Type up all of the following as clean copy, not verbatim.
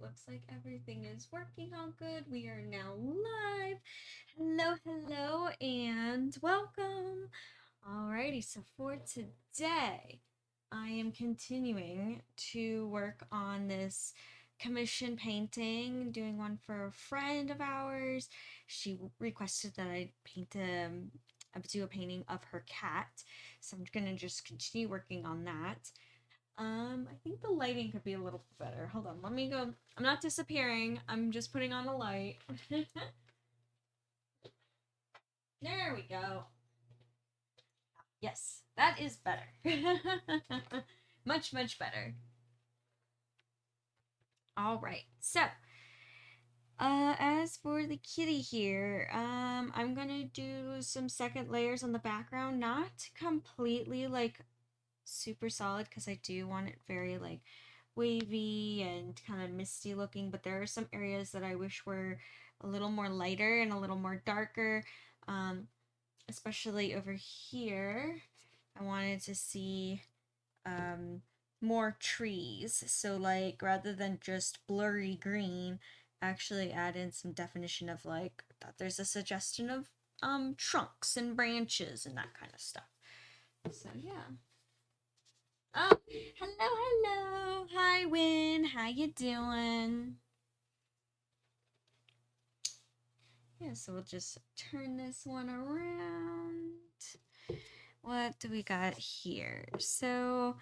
looks like everything is working all good. We are now live. Hello, hello, and welcome. Alrighty, so for today, I am continuing to work on this commission painting, doing one for a friend of ours. She requested that I do a painting of her cat, so I'm gonna just continue working on that. I think the lighting could be a little better. Hold on, let me go. I'm not disappearing. I'm just putting on a light. There we go. Yes, that is better. Much, much better. All right. So, as for the kitty here, I'm gonna do some second layers on the background, not completely like super solid because I do want it very like wavy and kind of misty looking, but there are some areas that I wish were a little more lighter and a little more darker, especially over here. I wanted to see more trees, so like rather than just blurry green, actually add in some definition of like that there's a suggestion of trunks and branches and that kind of stuff. So yeah. Oh, hello, hello. Hi, Win. How you doing? Yeah, so we'll just turn this one around. What do we got here? So,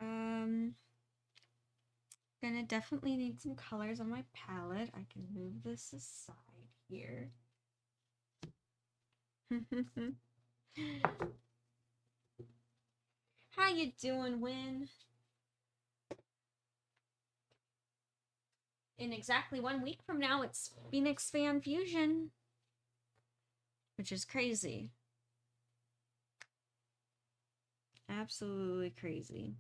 gonna definitely need some colors on my palette. I can move this aside here. How you doing, Win? In exactly 1 week from now, it's Phoenix Fan Fusion, which is crazy. Absolutely crazy.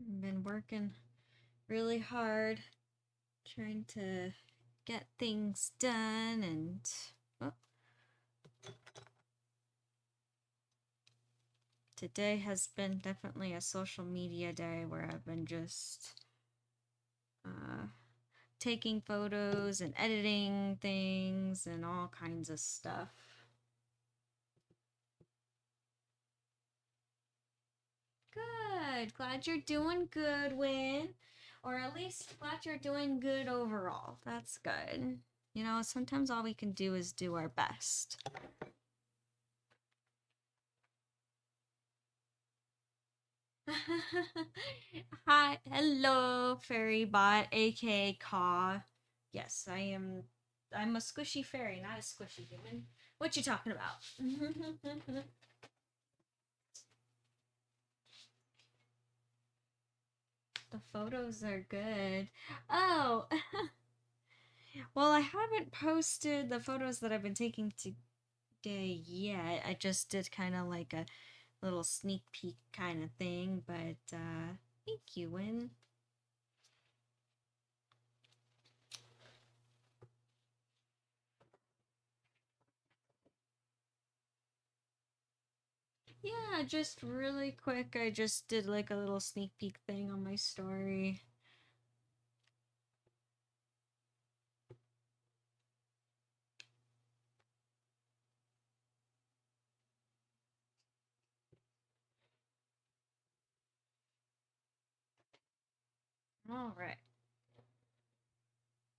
I've been working really hard trying to get things done and oh, today has been definitely a social media day where I've been just taking photos and editing things and all kinds of stuff. Good. Glad you're doing good, Win. Or at least glad you're doing good overall. That's good. You know, sometimes all we can do is do our best. Hi, hello, fairy bot, aka Caw. Yes, I am. I'm a squishy fairy, not a squishy human. What you talking about? The photos are good. Oh, well, I haven't posted the photos that I've been taking today yet. I just did kind of like a little sneak peek kind of thing, but thank you, Win. Yeah, just really quick, I just did like a little sneak peek thing on my story. All right.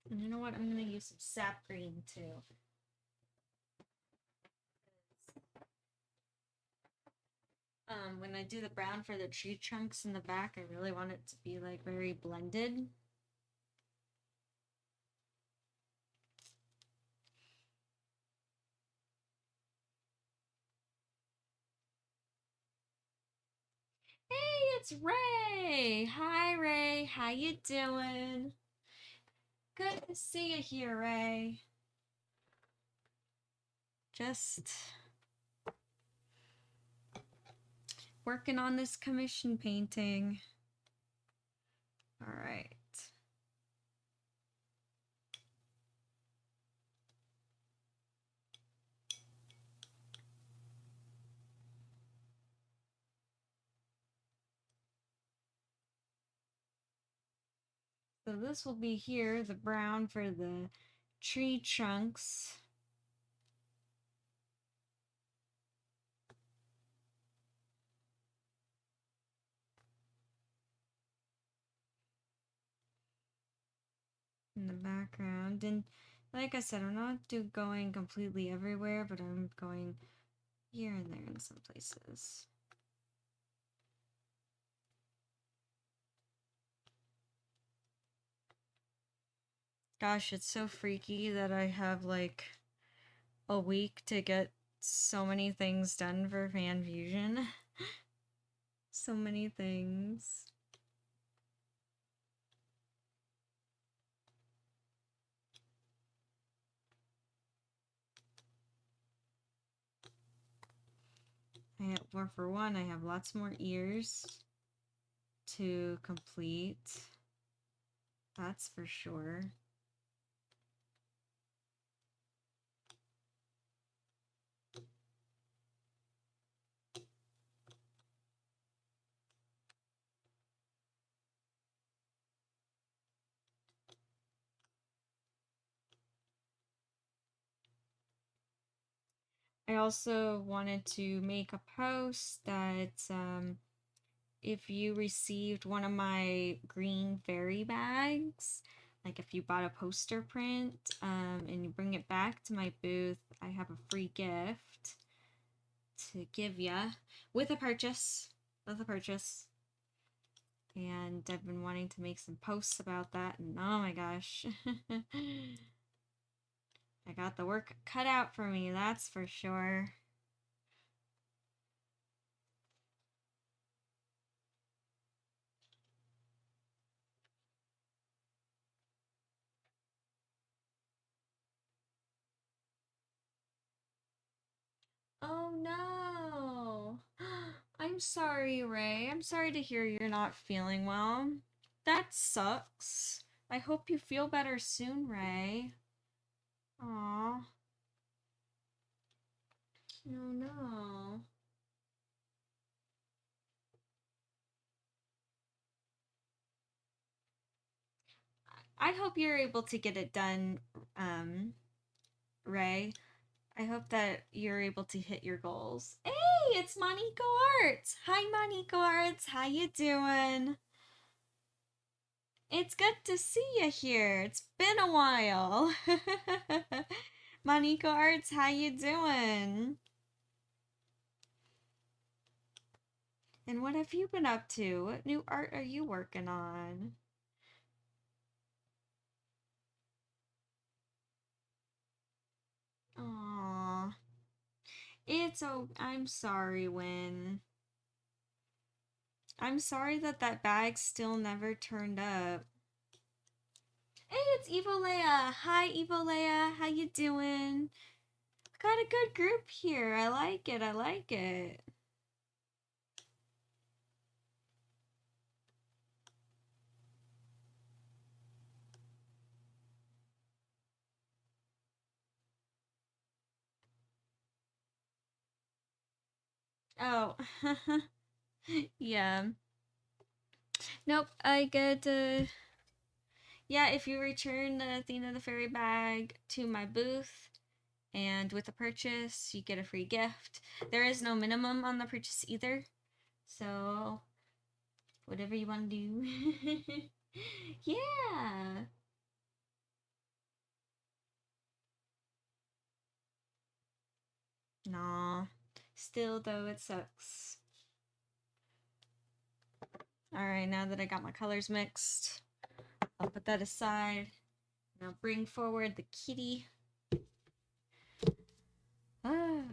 And you know what? I'm gonna use some sap green too. When I do the brown for the tree trunks in the back, I really want it to be like very blended. Hey, it's Ray. Hi, Ray. How you doing? Good to see you here, Ray. Just working on this commission painting. All So this will be here, the brown for the tree trunks. In the background. And like I said, I'm not going completely everywhere, but I'm going here and there in some places. Gosh, it's so freaky that I have like a week to get so many things done for Fan Fusion. So many things. Well, for one, I have lots more ears to complete. That's for sure. I also wanted to make a post that if you received one of my green fairy bags, like if you bought a poster print and you bring it back to my booth, I have a free gift to give ya with a purchase. With a purchase. And I've been wanting to make some posts about that, and oh my gosh. I got the work cut out for me, that's for sure. Oh no. I'm sorry, Ray. I'm sorry to hear you're not feeling well. That sucks. I hope you feel better soon, Ray. Aw. No, no. I hope you're able to get it done, Ray. I hope that you're able to hit your goals. Hey, it's Moniko Arts. Hi, Moniko Arts. How you doing? It's good to see you here. It's been a while. Moniko Arts, how you doing? And what have you been up to? What new art are you working on? Aww. I'm sorry, Win. I'm sorry that that bag still never turned up. Hey, it's Evo Leia. Hi, Evo Leia. How you doing? Got a good group here. I like it. I like it. Oh. Yeah. Nope, I get yeah, if you return the Athena the Fairy bag to my booth and with a purchase, you get a free gift. There is no minimum on the purchase either. So, whatever you want to do. Yeah. Nah. Still though it sucks. Alright, now that I got my colors mixed, I'll put that aside. Now bring forward the kitty. Ah.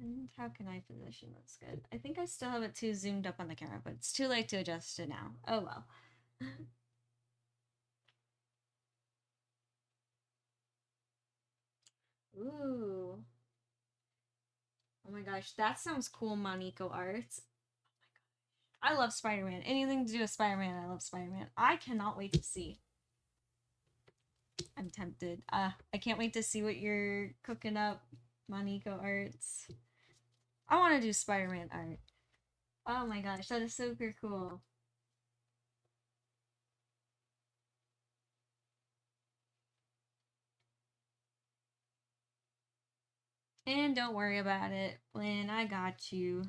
And how can I position this good? I think I still have it too zoomed up on the camera, but it's too late to adjust it now. Oh well. Ooh. Oh my gosh, that sounds cool, Moniko Arts. I love Spider-Man. Anything to do with Spider-Man, I love Spider-Man. I cannot wait to see. I'm tempted. I can't wait to see what you're cooking up, Moniko Arts. I want to do Spider-Man art. Oh my gosh, that is super cool. And don't worry about it, Lynn, I got you.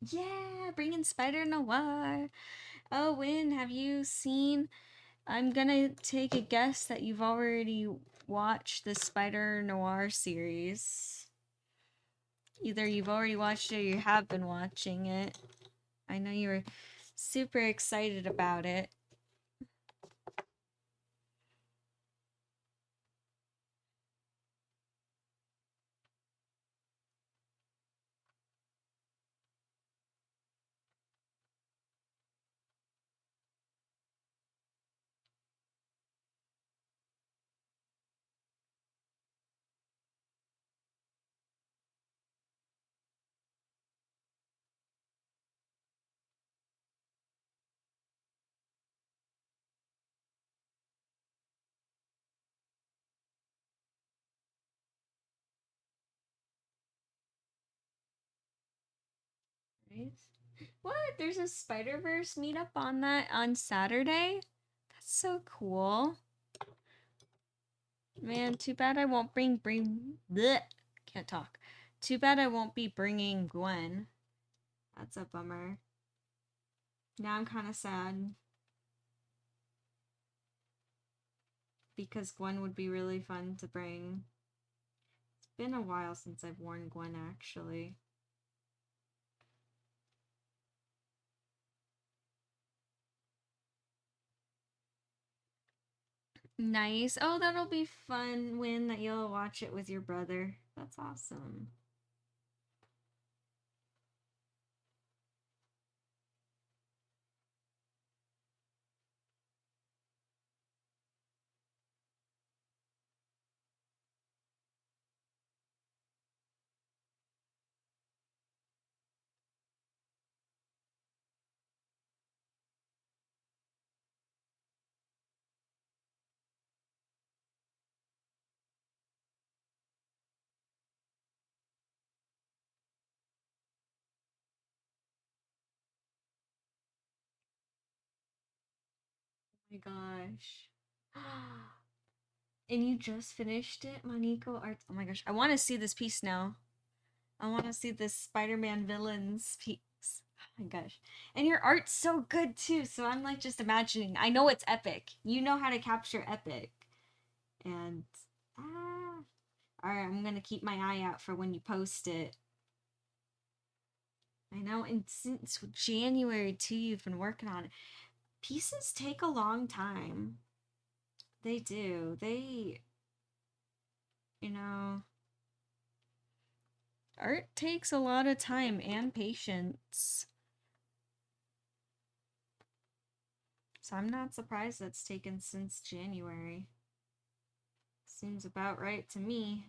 Yeah, bringing Spider Noir. Oh, Win, have you seen? I'm gonna take a guess that you've already watched the Spider Noir series. Either you've already watched it or you have been watching it. I know you were super excited about it. Right? What? There's a Spider-Verse meetup on Saturday? That's so cool. Man, too bad I won't bring bleh, can't talk. Too bad I won't be bringing Gwen. That's a bummer. Now I'm kind of sad because Gwen would be really fun to bring. It's been a while since I've worn Gwen actually. Nice. Oh, that'll be fun when that you'll watch it with your brother. That's awesome. Oh my gosh. And you just finished it, Maniko Art. Oh my gosh, I want to see this piece now. I want to see this Spider-Man villains piece. Oh my gosh. And your art's so good too. So I'm like just imagining. I know it's epic. You know how to capture epic. And all right, I'm going to keep my eye out for when you post it. I know, and since January too, you've been working on it. Pieces take a long time. They do. You know, art takes a lot of time and patience. So I'm not surprised that's taken since January. Seems about right to me.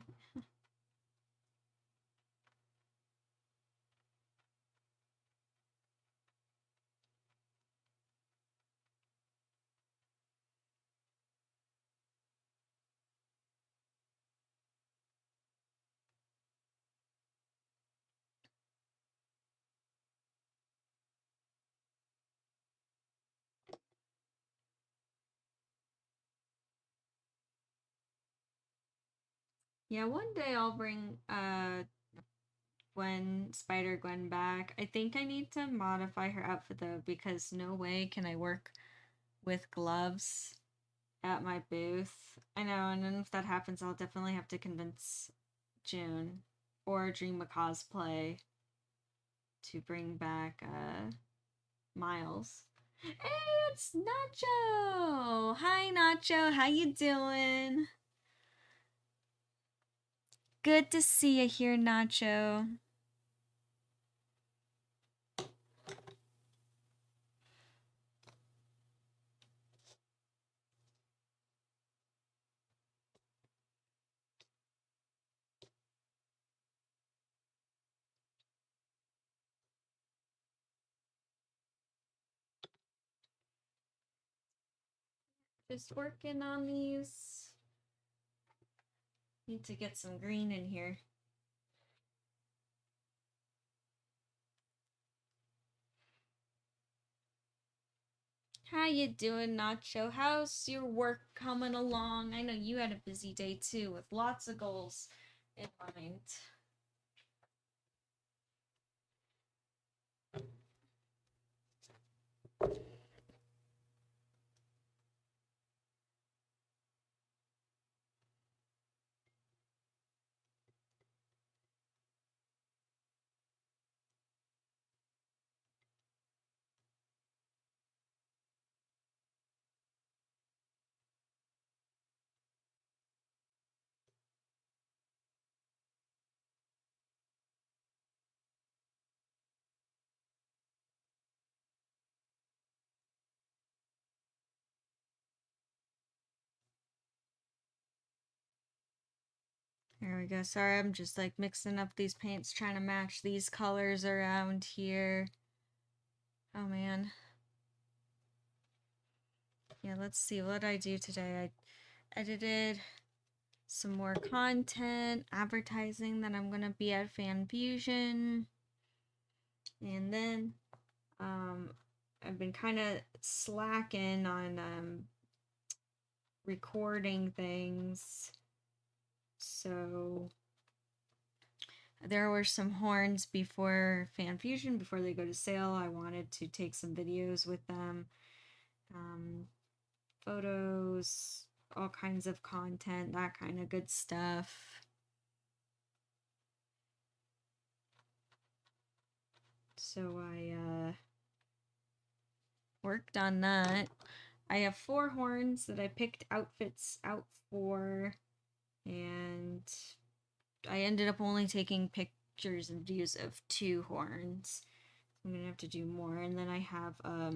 Yeah, one day I'll bring Spider Gwen back. I think I need to modify her outfit though because no way can I work with gloves at my booth. I know, and then if that happens, I'll definitely have to convince June or Dream a Cosplay to bring back Miles. Hey, it's Nacho! Hi Nacho, how you doing? Good to see you here, Nacho. Just working on these. Need to get some green in here. How you doing, Nacho? How's your work coming along? I know you had a busy day too, with lots of goals in mind. There we go. Sorry, I'm just like mixing up these paints, trying to match these colors around here. Oh man. Yeah, let's see what I do today. I edited some more content, advertising that I'm gonna be at FanFusion. And then I've been kind of slacking on recording things. So there were some horns before FanFusion, before they go to sale. I wanted to take some videos with them, photos, all kinds of content, that kind of good stuff. So I worked on that. I have 4 horns that I picked outfits out for, and I ended up only taking pictures and views of 2 horns. I'm gonna have to do more, and then I have a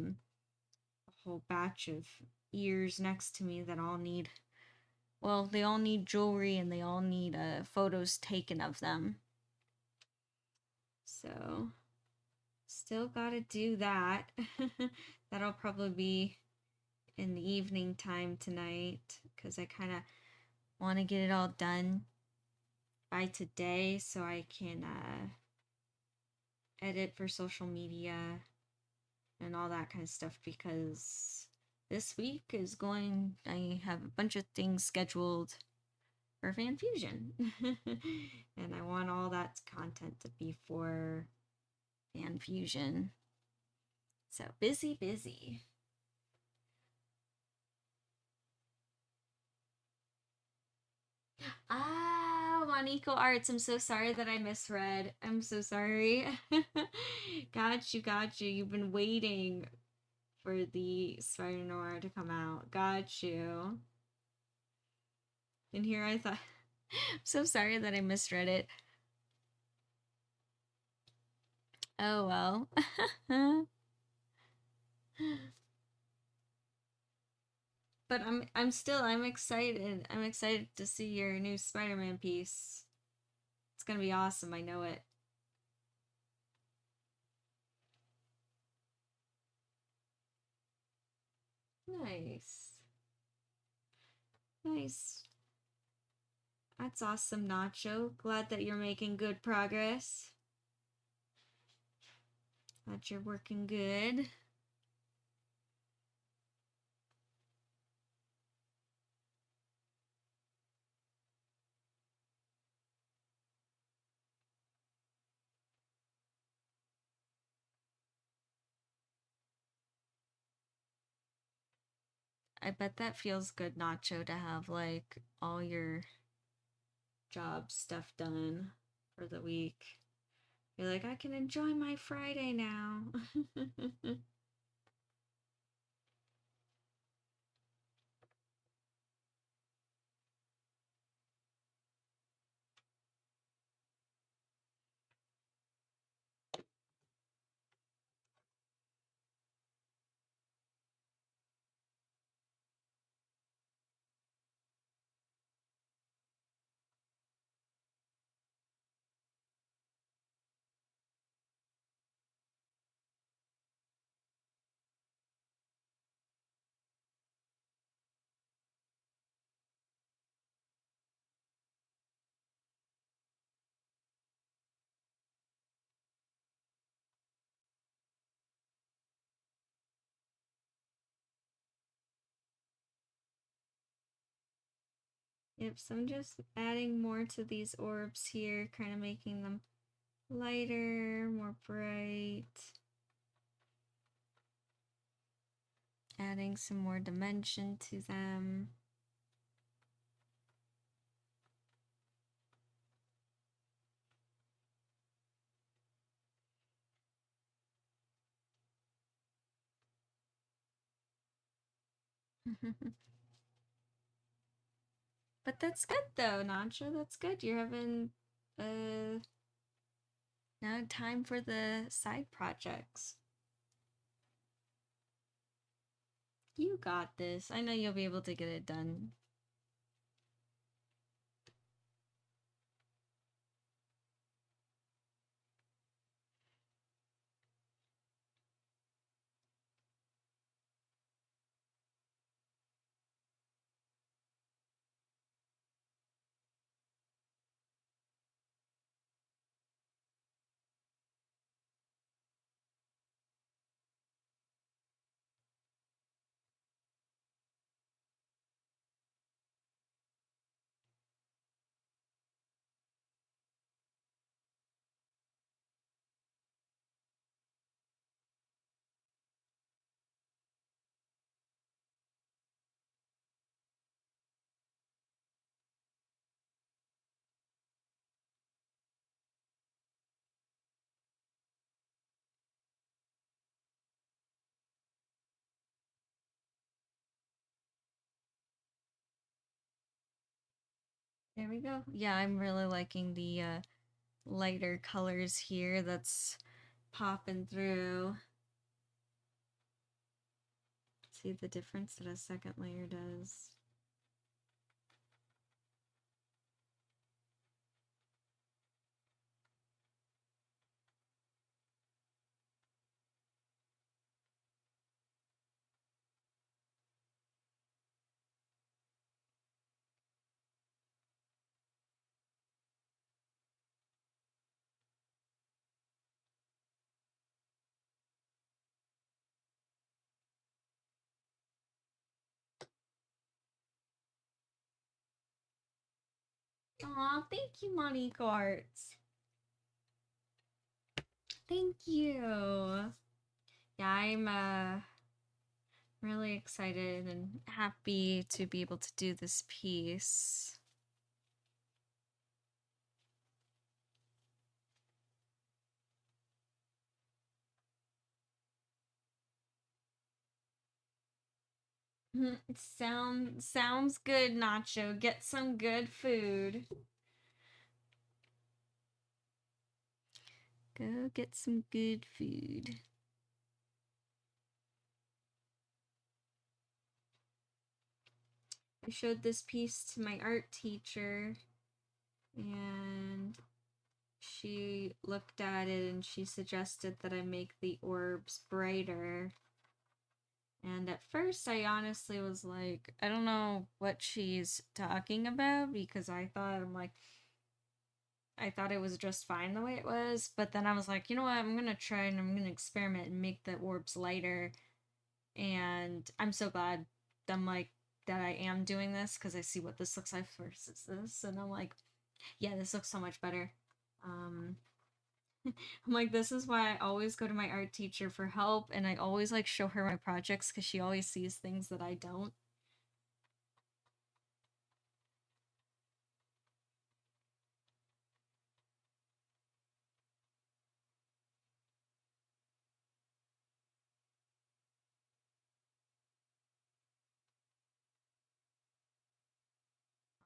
whole batch of ears next to me that all need, well, they all need jewelry and they all need photos taken of them. So still gotta do that. That'll probably be in the evening time tonight, because I kind of want to get it all done by today so I can edit for social media and all that kind of stuff, because this week is going, I have a bunch of things scheduled for FanFusion. And I want all that content to be for FanFusion. So busy. Ah, Moniko Arts. I'm so sorry that I misread. I'm so sorry. Got you. You've been waiting for the Spider Noir to come out. Got you. And here I thought, I'm so sorry that I misread it. Oh well. But I'm excited. I'm excited to see your new Spider-Man piece. It's gonna be awesome, I know it. Nice. Nice. That's awesome, Nacho. Glad that you're making good progress. Glad you're working good. I bet that feels good, Nacho, to have like all your job stuff done for the week. You're like, I can enjoy my Friday now. Yep, so I'm just adding more to these orbs here, kind of making them lighter, more bright. Adding some more dimension to them. But that's good though, Nacho. That's good. You're having now time for the side projects. You got this. I know you'll be able to get it done. There we go. Yeah, I'm really liking the lighter colors here that's popping through. See the difference that a second layer does. Aw, thank you, Monique Arts. Thank you. Yeah, I'm really excited and happy to be able to do this piece. Sounds good, Nacho. Get some good food. Go get some good food. I showed this piece to my art teacher, and she looked at it and she suggested that I make the orbs brighter. And at first, I honestly was like, I don't know what she's talking about, because I thought it was just fine the way it was. But then I was like, you know what? I'm going to try and I'm going to experiment and make the orbs lighter. And I'm so glad that I am doing this, because I see what this looks like versus this. And I'm like, yeah, this looks so much better. I'm like, this is why I always go to my art teacher for help, and I always like show her my projects, because she always sees things that I don't.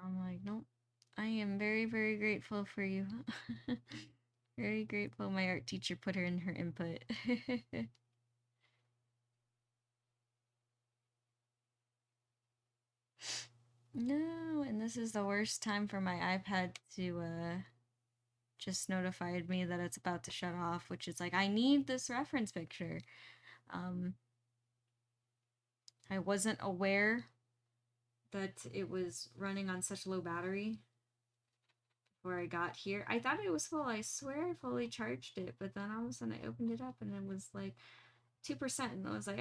I'm like, nope. I am very, very grateful for you. Very grateful my art teacher put her in her input. No, and this is the worst time for my iPad to just notified me that it's about to shut off, which is like, I need this reference picture. Um I wasn't aware that it was running on such low battery before I got here. I thought it was full. I swear I fully charged it, but then all of a sudden I opened it up and it was like 2%, and I was like,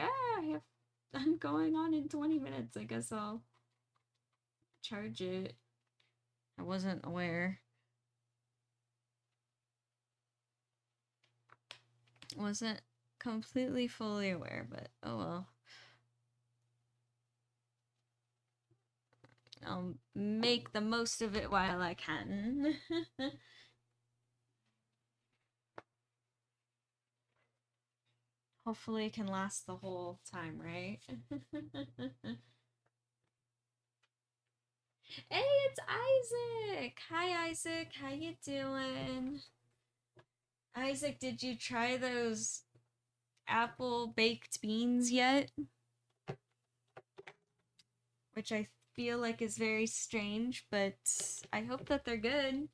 I'm going on in 20 minutes. I guess I'll charge it. I wasn't aware. Wasn't completely fully aware, but oh well. I'll make the most of it while I can. Hopefully it can last the whole time, right? Hey, it's Isaac! Hi Isaac, how you doing? Isaac, did you try those apple baked beans yet? Which I feel like is very strange, but I hope that they're good.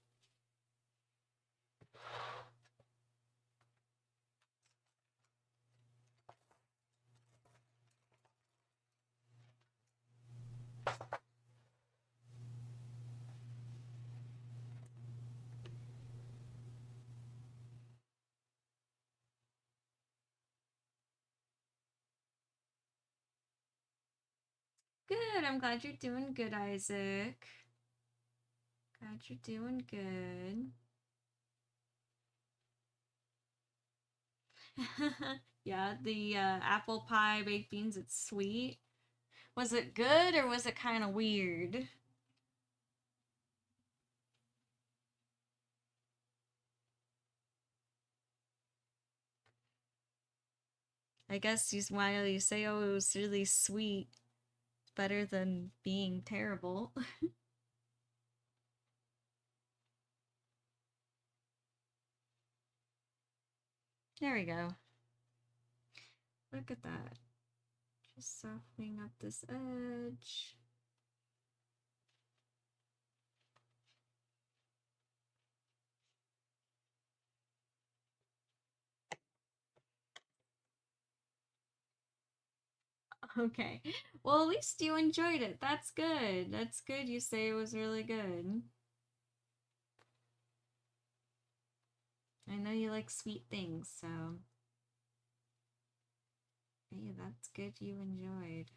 Good, I'm glad you're doing good, Isaac. Glad you're doing good. Yeah, the apple pie baked beans, it's sweet. Was it good or was it kind of weird? I guess while you say, oh, it was really sweet, it's better than being terrible. There we go. Look at that. Just softening up this edge. Okay. Well, at least you enjoyed it. That's good. That's good. You say it was really good. I know you like sweet things, so. Hey, that's good you enjoyed.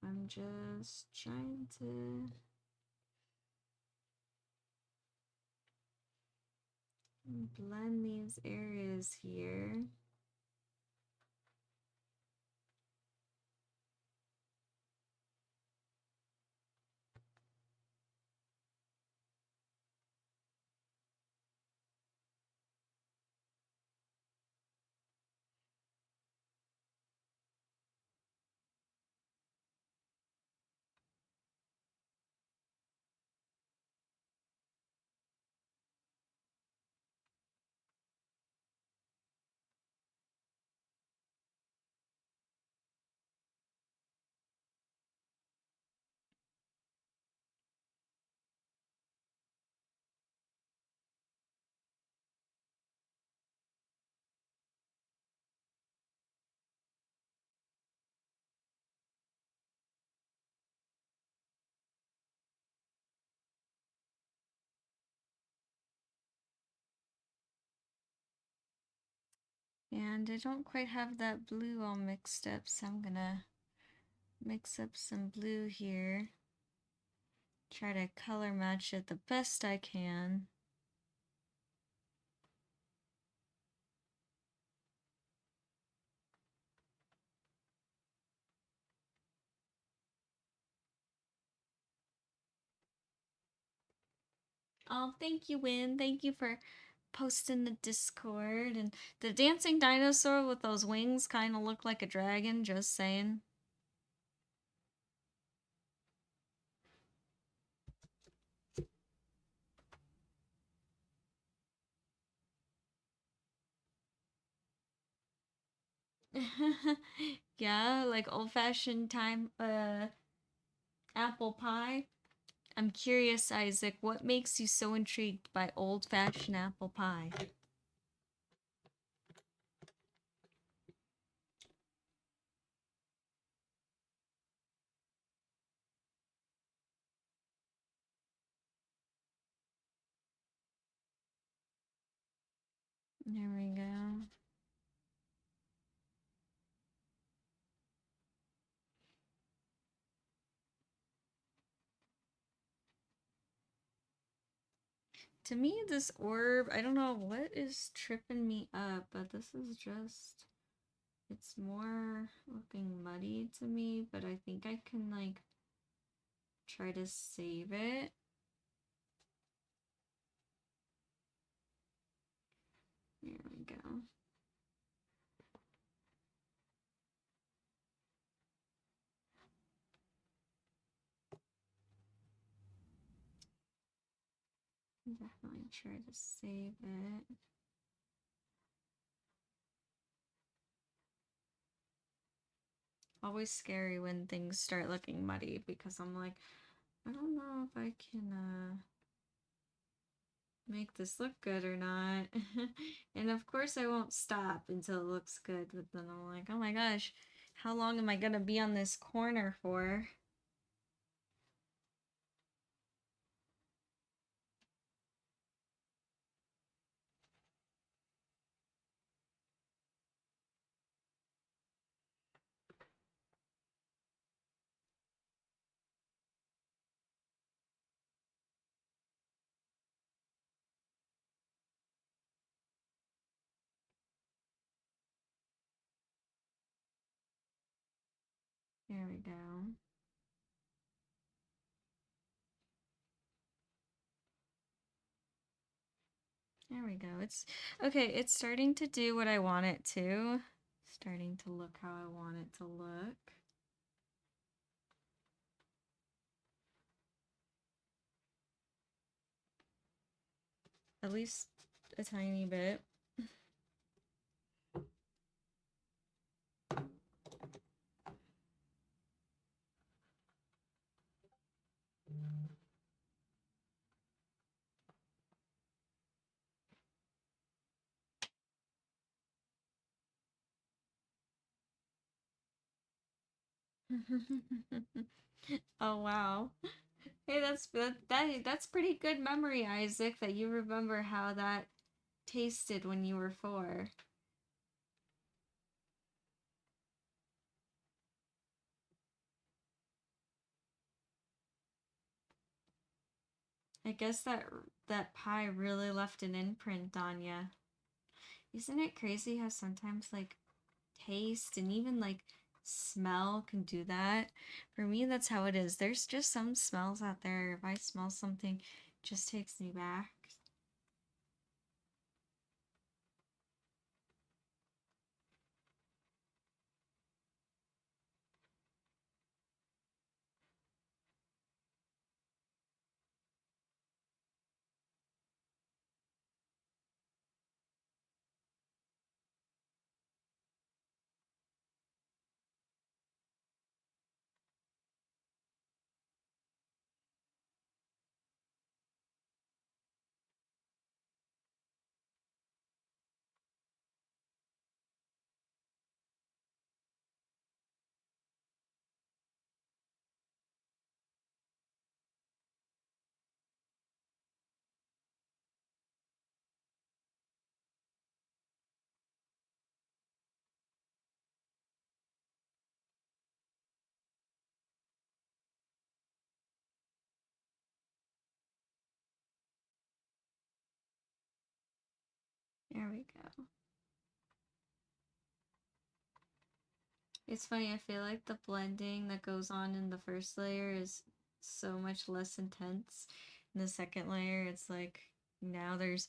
I'm just trying to blend these areas here. And I don't quite have that blue all mixed up, so I'm gonna mix up some blue here. Try to color match it the best I can. Oh, thank you, Win. Thank you for posting the Discord. And the dancing dinosaur with those wings kind of look like a dragon, just saying. Yeah, like old-fashioned time apple pie. I'm curious, Isaac, what makes you so intrigued by old-fashioned apple pie? There we go. To me, this orb, I don't know what is tripping me up, but this is just, it's more looking muddy to me, but I think I can, like, try to save it. There we go. Definitely try to save it. Always scary when things start looking muddy because I'm like, I don't know if I can make this look good or not. And of course I won't stop until it looks good, but then I'm like, oh my gosh, how long am I gonna be on this corner for? There we go. There we go. It's okay, it's starting to do what I want it to. Starting to look how I want it to look. At least a tiny bit. Oh wow. Hey, that's pretty good memory, Isaac, that you remember how that tasted when you were 4. I guess that pie really left an imprint on you. Isn't it crazy how sometimes like taste and even like smell can do that? For me, that's how it is. There's just some smells out there. If I smell something, it just takes me back. There we go. It's funny, I feel like the blending that goes on in the first layer is so much less intense. In the second layer, it's like now there's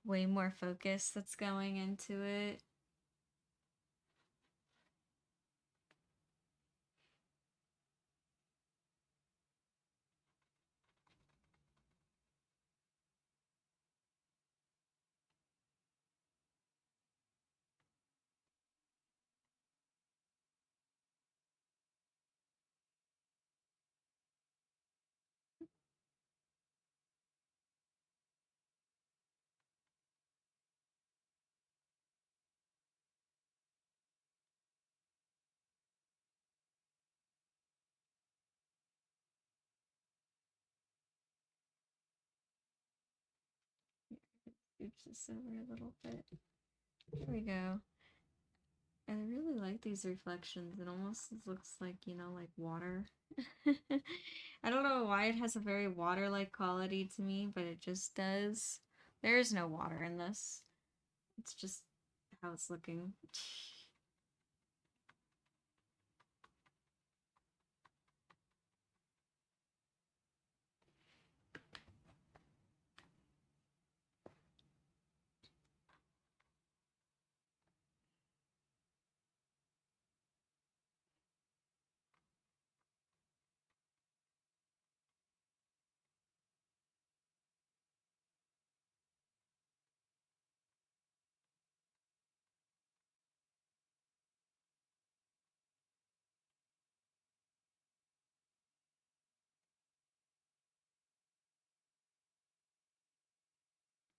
way more focus that's going into it. Oops, this over a little bit. There we go. I really like these reflections. It almost looks like, like water. I don't know why it has a very water-like quality to me, but it just does. There is no water in this. It's just how it's looking.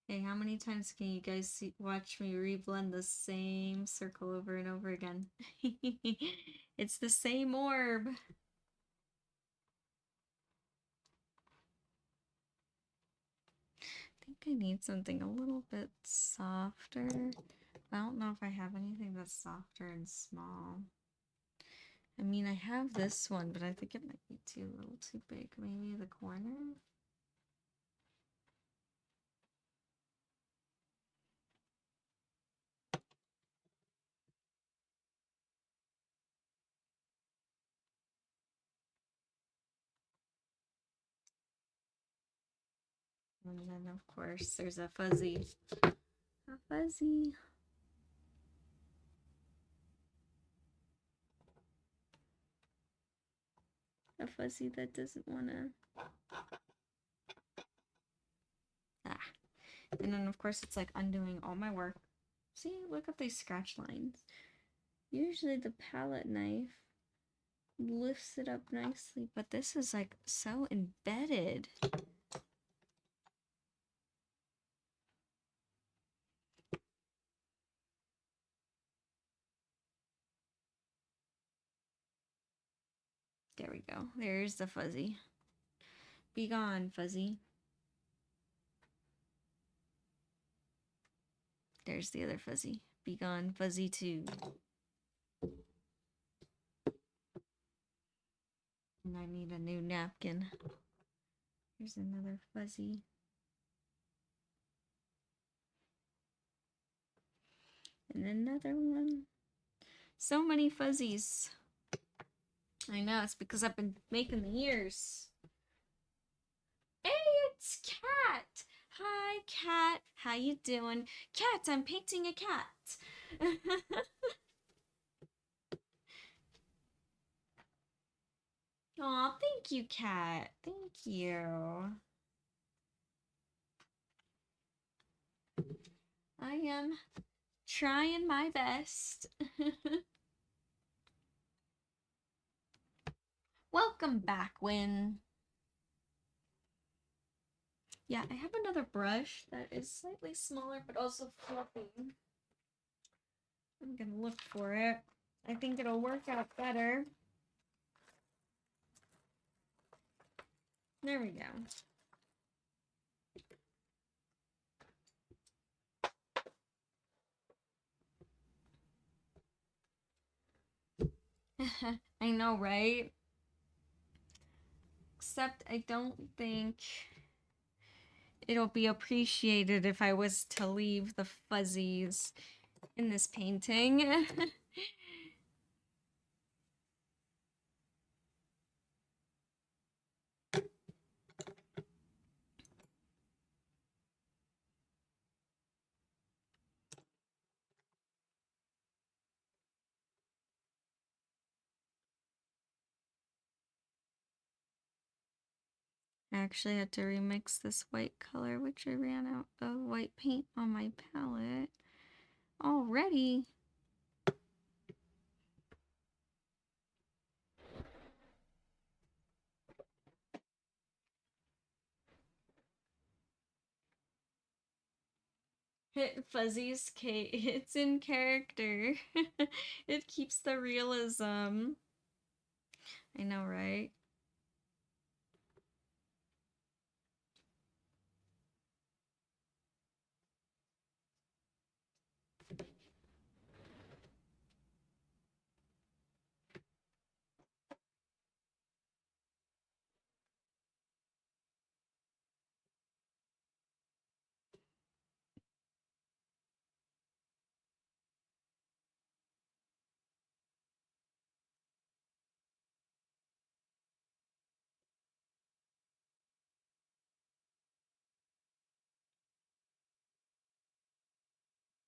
Hey, how many times can you guys watch me reblend the same circle over and over again? It's the same orb. I think I need something a little bit softer. I don't know if I have anything that's softer and small. I mean, I have this one, but I think it might be a little too big. Maybe the corner? And then, of course, there's a fuzzy. A fuzzy. A fuzzy that doesn't want to... Ah. And then, of course, it's like undoing all my work. See, look at these scratch lines. Usually the palette knife lifts it up nicely, but this is like so embedded. There we go. There's the fuzzy. Be gone, fuzzy. There's the other fuzzy. Be gone, fuzzy too. And I need a new napkin. Here's another fuzzy. And another one. So many fuzzies. I know, it's because I've been making the ears. Hey, it's Cat. Hi, Cat. How you doing? Cat, I'm painting a cat. Aw, thank you, Cat. Thank you. I am trying my best. Welcome back, Win. Yeah, I have another brush that is slightly smaller but also fluffy. I'm gonna look for it. I think it'll work out better. There we go. I know, right? Except I don't think it'll be appreciated if I was to leave the fuzzies in this painting. I actually had to remix this white color, which I ran out of white paint on my palette already. Fuzzy's Kate, it's in character. It keeps the realism. I know, right?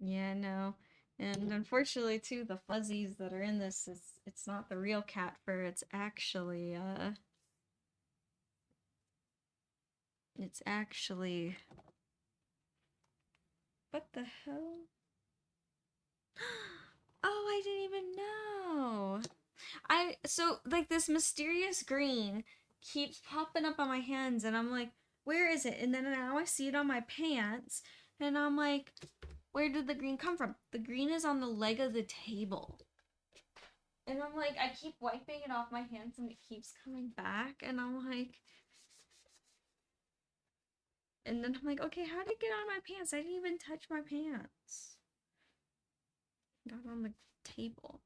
Yeah, no. And unfortunately too, the fuzzies that are in this is it's not the real cat fur, it's actually what the hell? Oh, I didn't even know. So like this mysterious green keeps popping up on my hands and I'm like, where is it? And then now I see it on my pants and I'm like, where did the green come from? The green is on the leg of the table. And I'm like, I keep wiping it off my hands and it keeps coming back. And I'm like, and then I'm like, okay, how did it get on my pants? I didn't even touch my pants. Got on the table.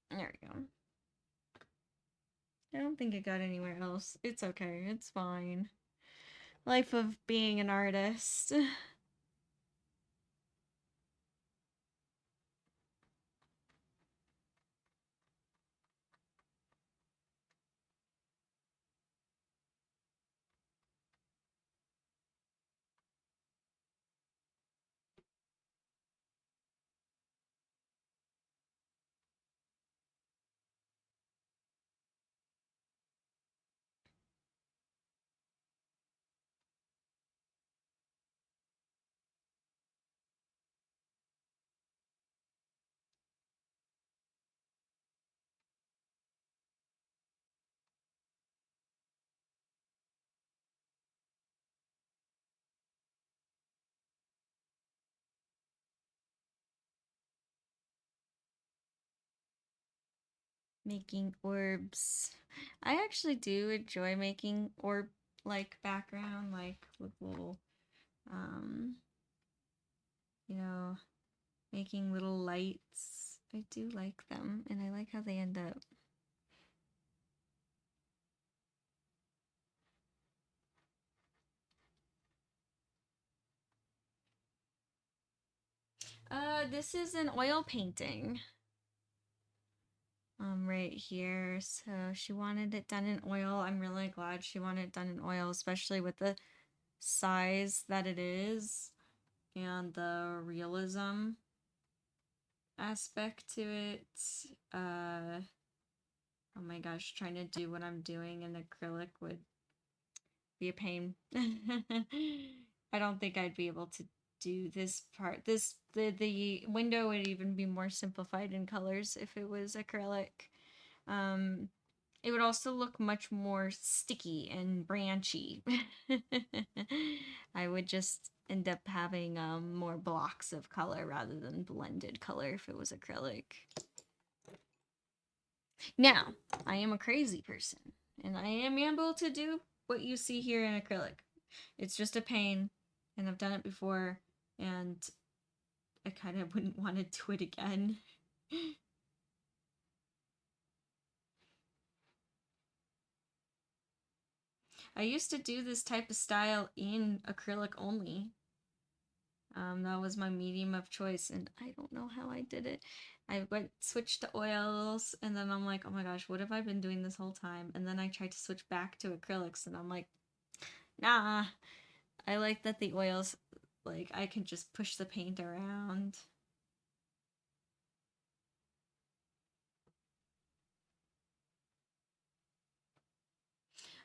There we go. I don't think it got anywhere else. It's okay. It's fine. Life of being an artist. Making orbs. I actually do enjoy making orb like background, like with little, um, you know, making little lights. I do like them, and I like how they end up. This is an oil painting. Right here. So she wanted it done in oil. I'm really glad she wanted it done in oil, especially with the size that it is and the realism aspect to it. Uh, oh my gosh, trying to do what I'm doing in acrylic would be a pain. I don't think I'd be able to do this part. The window would even be more simplified in colors if it was acrylic. Um, it would also look much more sticky and branchy. I would just end up having more blocks of color rather than blended color if it was acrylic. Now, I am a crazy person, and I am able to do what you see here in acrylic. It's just a pain, and I've done it before, and I kind of wouldn't want to do it again. I used to do this type of style in acrylic only. That was my medium of choice, and I don't know how I did it. I went switched to oils, and then I'm like, oh my gosh, what have I been doing this whole time? And then I tried to switch back to acrylics, and I'm like, nah. I like that the oils, like, I can just push the paint around.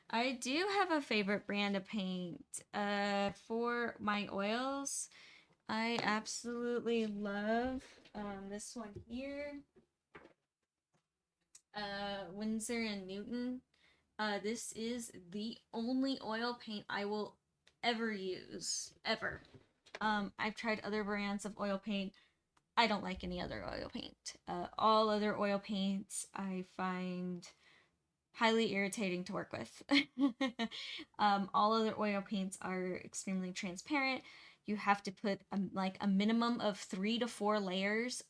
I do have a favorite brand of paint. For my oils, I absolutely love this one here. Winsor and Newton. This is the only oil paint I will ever use, ever. I've tried other brands of oil paint. I don't like any other oil paint. All other oil paints I find highly irritating to work with. All other oil paints are extremely transparent. You have to put like a minimum of 3 to 4 layers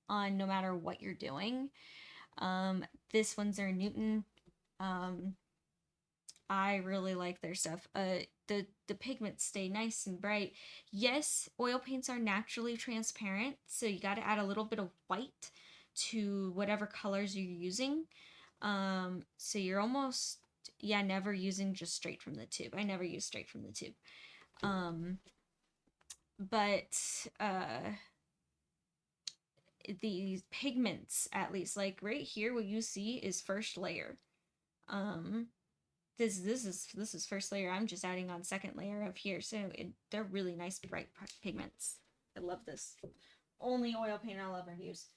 on no matter what you're doing. This Winsor Newton. Um, I really like their stuff. The pigments stay nice and bright. Yes, oil paints are naturally transparent, so you got to add a little bit of white to whatever colors you're using. So you're almost yeah, never using just straight from the tube. I never use straight from the tube. But these pigments, at least, like right here, what you see is first layer. Um, this is first layer. I'm just adding on second layer of here, so they're really nice bright pigments. I love this. Only oil paint I'll ever use.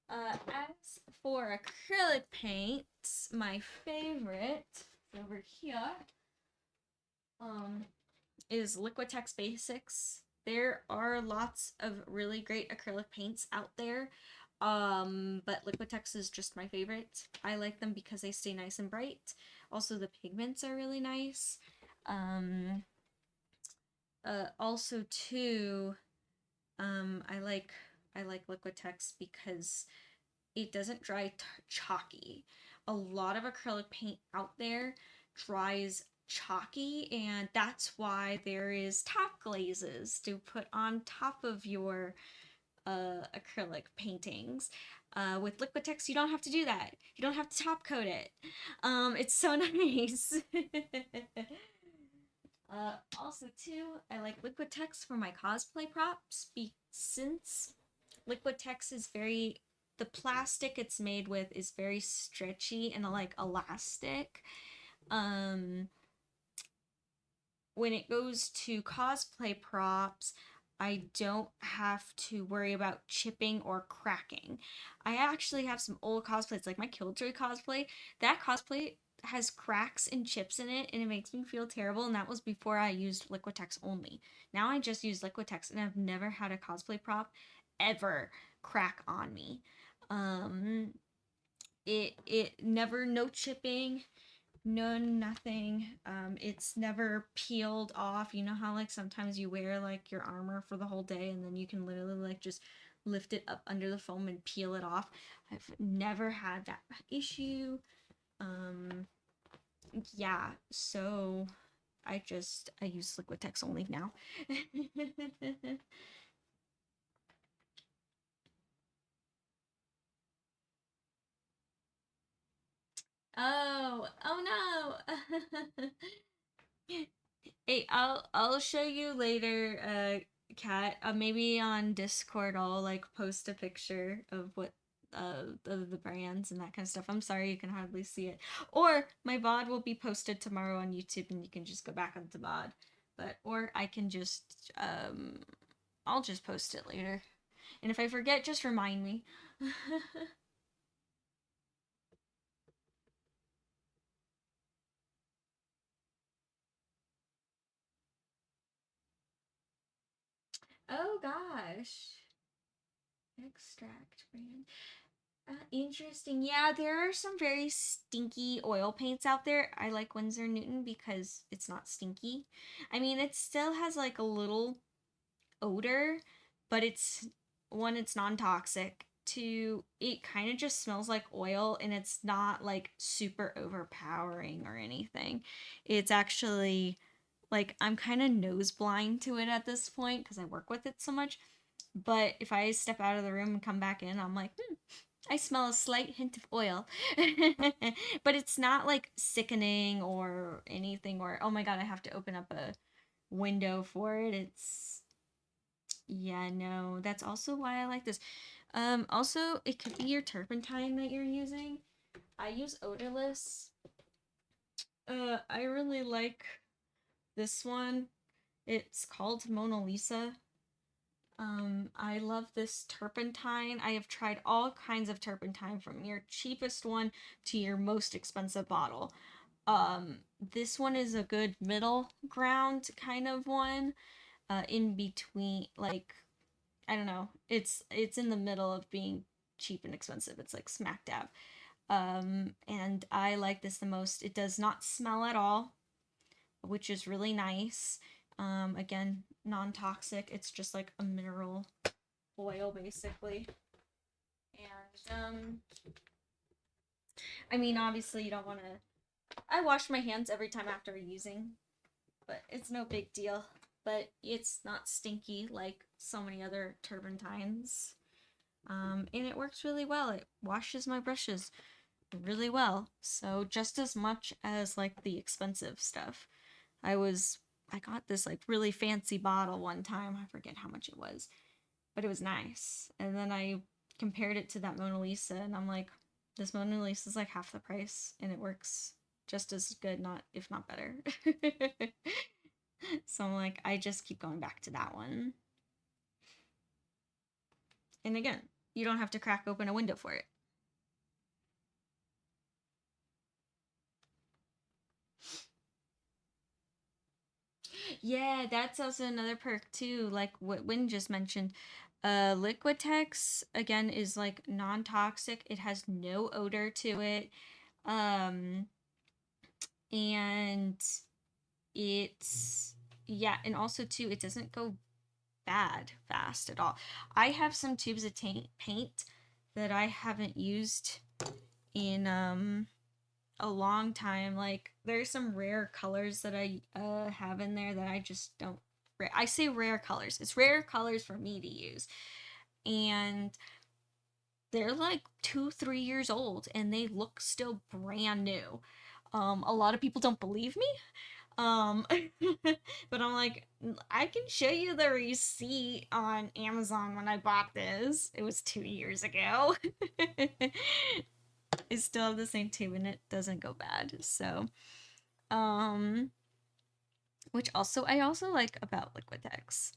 As for acrylic paints, my favorite over here is Liquitex Basics. There are lots of really great acrylic paints out there, but Liquitex is just my favorite. I like them because they stay nice and bright. Also, the pigments are really nice. Also too, I like Liquitex because it doesn't dry chalky. A lot of acrylic paint out there dries chalky, and that's why there is top glazes to put on top of your acrylic paintings. With Liquitex, you don't have to do that. You don't have to top coat it. It's so nice. Also, too, I like Liquitex for my cosplay props since Liquitex is the plastic it's made with is very stretchy and like elastic. When it goes to cosplay props, I don't have to worry about chipping or cracking. I actually have some old cosplays, like my Killjoy cosplay. That cosplay has cracks and chips in it, and it makes me feel terrible. And that was before I used Liquitex only. Now I just use Liquitex, and I've never had a cosplay prop ever crack on me. It never, no chipping, nothing. It's never peeled off. You know how like sometimes you wear like your armor for the whole day and then you can literally like just lift it up under the foam and peel it off. I've never had that issue. Yeah, so I use Liquitex only now. Oh no. Hey, I'll show you later, Kat. Maybe on Discord I'll like post a picture of what the brands and that kind of stuff. I'm sorry you can hardly see it. Or my VOD will be posted tomorrow on YouTube and you can just go back onto VOD. Or I can just I'll just post it later. And if I forget, just remind me. Oh gosh. Extract brand. Interesting. Yeah, there are some very stinky oil paints out there. I like Winsor Newton because it's not stinky. I mean, it still has like a little odor, but it's non-toxic. Two, it kind of just smells like oil and it's not like super overpowering or anything. It's actually like I'm kind of nose blind to it at this point because I work with it so much. But if I step out of the room and come back in, I'm like, I smell a slight hint of oil. But it's not like sickening or anything, or oh my god, I have to open up a window for it. Yeah, no, that's also why I like this. Also, it could be your turpentine that you're using. I use odorless. I really like this one. It's called Mona Lisa. I love this turpentine. I have tried all kinds of turpentine from your cheapest one to your most expensive bottle. This one is a good middle ground kind of one. In between, like, I don't know. It's in the middle of being cheap and expensive. It's like smack dab. And I like this the most. It does not smell at all, which is really nice. Again, non-toxic. It's just like a mineral oil basically. And I mean, obviously you don't want to. I wash my hands every time after using, but it's no big deal. But it's not stinky like so many other turpentines. And it works really well. It washes my brushes really well. So just as much as like the expensive stuff. I was I got this like really fancy bottle one time. I forget how much it was, but it was nice. And then I compared it to that Mona Lisa and I'm like, this Mona Lisa is like half the price and it works just as good, not if not better. So I'm like, I just keep going back to that one. And again, you don't have to crack open a window for it. Yeah, that's also another perk too, like what Win just mentioned. Liquitex again is like non-toxic. It has no odor to it. Um and it's yeah, and also too it doesn't go bad fast at all. I have some tubes of paint that I haven't used in a long time. Like there's some rare colors that I have in there that I just don't. I say rare colors. It's rare colors for me to use, and they're like 2, 3 years old, and they look still brand new. A lot of people don't believe me. Um, but I'm like, I can show you the receipt on Amazon when I bought this. It was 2 years ago. I still have the same tube and it doesn't go bad. So, um, which also I also like about Liquitex.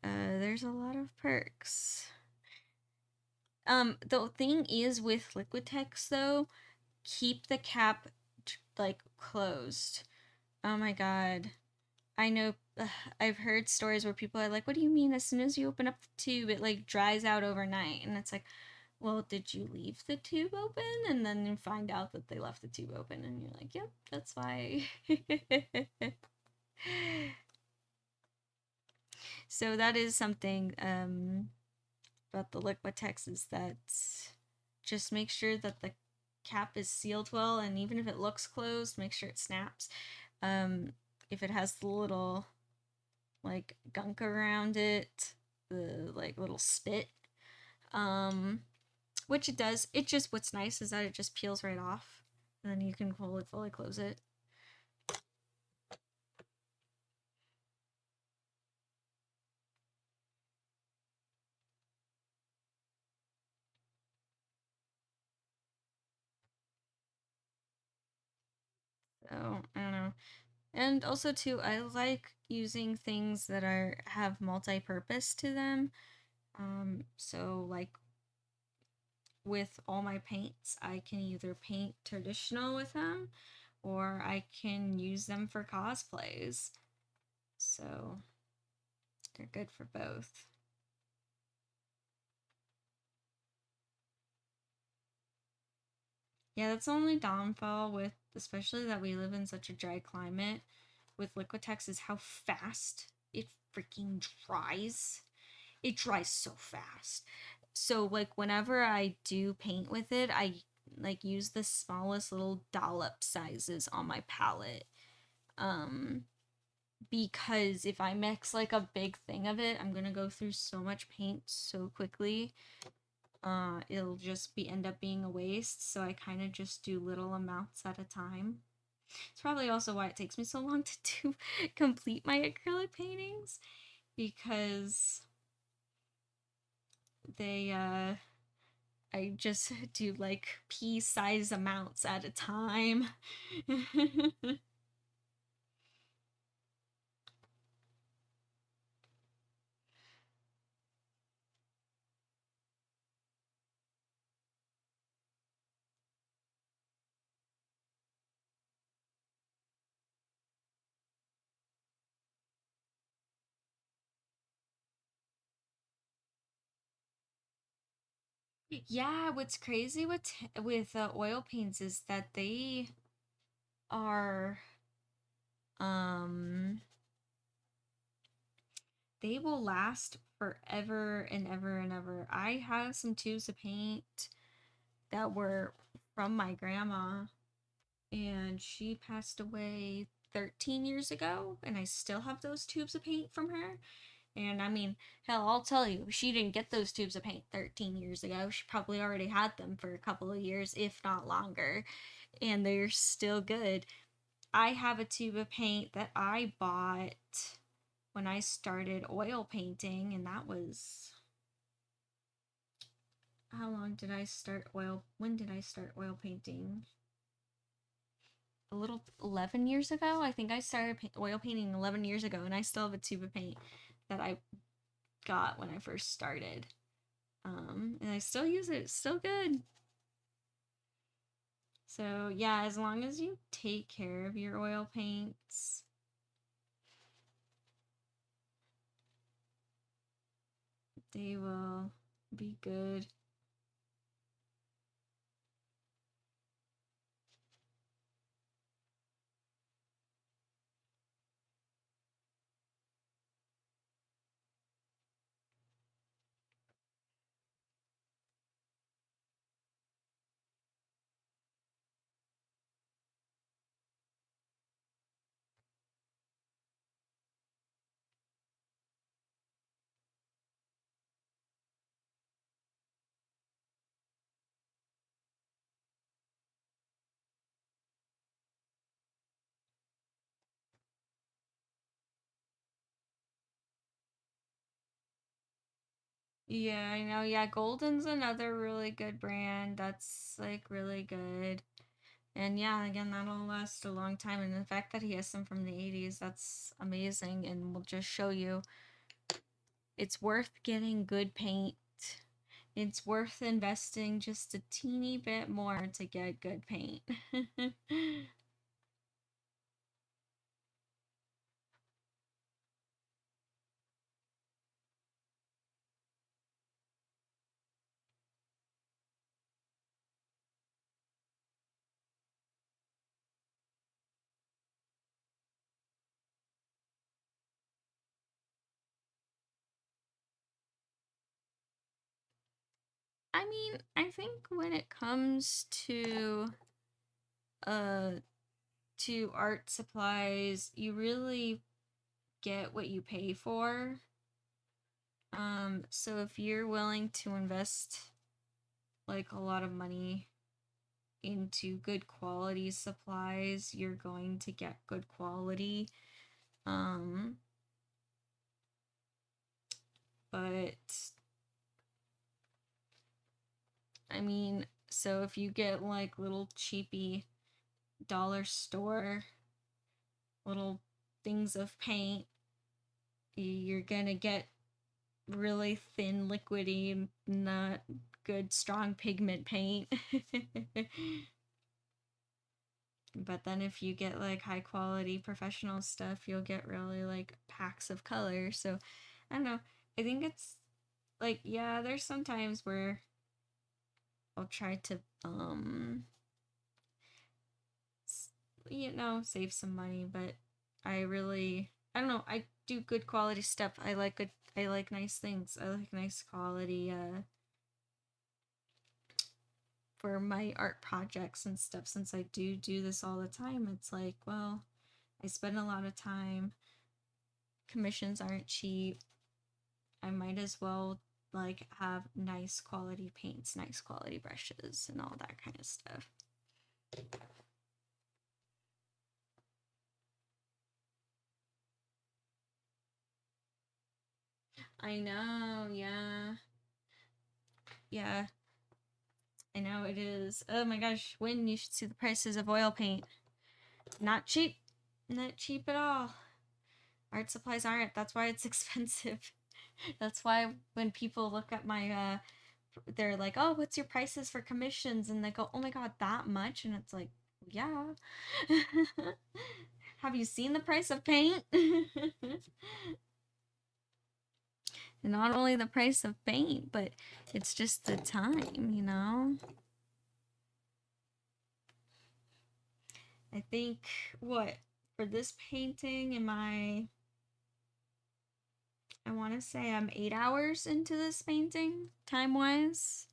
There's a lot of perks. The thing is with Liquitex though, keep the cap like closed. Oh my god. I know I've heard stories where people are like, "What do you mean as soon as you open up the tube it like dries out overnight?" And it's like, "Well, did you leave the tube open?" And then you find out that they left the tube open and you're like, "Yep, that's why." So that is something about the Liquitex is that just make sure that the cap is sealed well, and even if it looks closed, make sure it snaps. Um, if it has the little like gunk around it, the like little spit, um, which it does. It just what's nice is that it just peels right off, and then you can fully close it. So I don't know. And also too, I like using things that are have multi-purpose to them. So like with all my paints, I can either paint traditional with them or I can use them for cosplays. So they're good for both. Yeah, that's the only downfall with, especially that we live in such a dry climate with Liquitex, is how fast it freaking dries. It dries so fast. So like whenever I do paint with it, I like use the smallest little dollop sizes on my palette. Um because if I mix like a big thing of it, I'm gonna go through so much paint so quickly. It'll just be end up being a waste. So I kind of just do little amounts at a time. It's probably also why it takes me so long to do complete my acrylic paintings because they I just do like pea size amounts at a time. Yeah, what's crazy with oil paints is that are um they will last forever and ever and ever. I have some tubes of paint that were from my grandma, and she passed away 13 years ago, and I still have those tubes of paint from her. And I mean, hell, I'll tell you, she didn't get those tubes of paint 13 years ago. She probably already had them for a couple of years, if not longer, and they're still good. I have a tube of paint that I bought when I started oil painting, and that was, how long did I start oil? When did I start oil painting? A little 11 years ago. I think I started oil painting 11 years ago, and I still have a tube of paint that I got when I first started. And I still use it. It's still good. So yeah, as long as you take care of your oil paints, they will be good. Yeah, I know. Yeah, Golden's another really good brand. That's like really good. And yeah, again, that'll last a long time. And the fact that he has some from the 80s, that's amazing. And will just show you it's worth getting good paint. It's worth investing just a teeny bit more to get good paint. I mean, I think when it comes uh to art supplies, you really get what you pay for. So if you're willing to invest like a lot of money into good quality supplies, you're going to get good quality. Um, but I mean, so if you get like little cheapy dollar store little things of paint, you're gonna get really thin, liquidy, not good, strong pigment paint. But then if you get like high quality professional stuff, you'll get really like packs of color. So I don't know. I think it's like, yeah, there's some times where I'll try to save some money, but I don't know, I do good quality stuff. I like nice things. I like nice quality for my art projects and stuff. Since I do this all the time, it's like, well, I spend a lot of time. Commissions aren't cheap. I might as well like have nice quality paints, nice quality brushes, and all that kind of stuff. I know, yeah. Yeah, I know it is. Oh my gosh, Win, you should see the prices of oil paint. Not cheap. Not cheap at all. Art supplies aren't. That's why it's expensive. That's why when people look at my they're like, "Oh, what's your prices for commissions?" And they go, "Oh my god, that much?" And it's like, "Yeah." Have you seen the price of paint? And not only the price of paint, but it's just the time, you know? I think what for this painting I want to say I'm 8 hours into this painting time wise.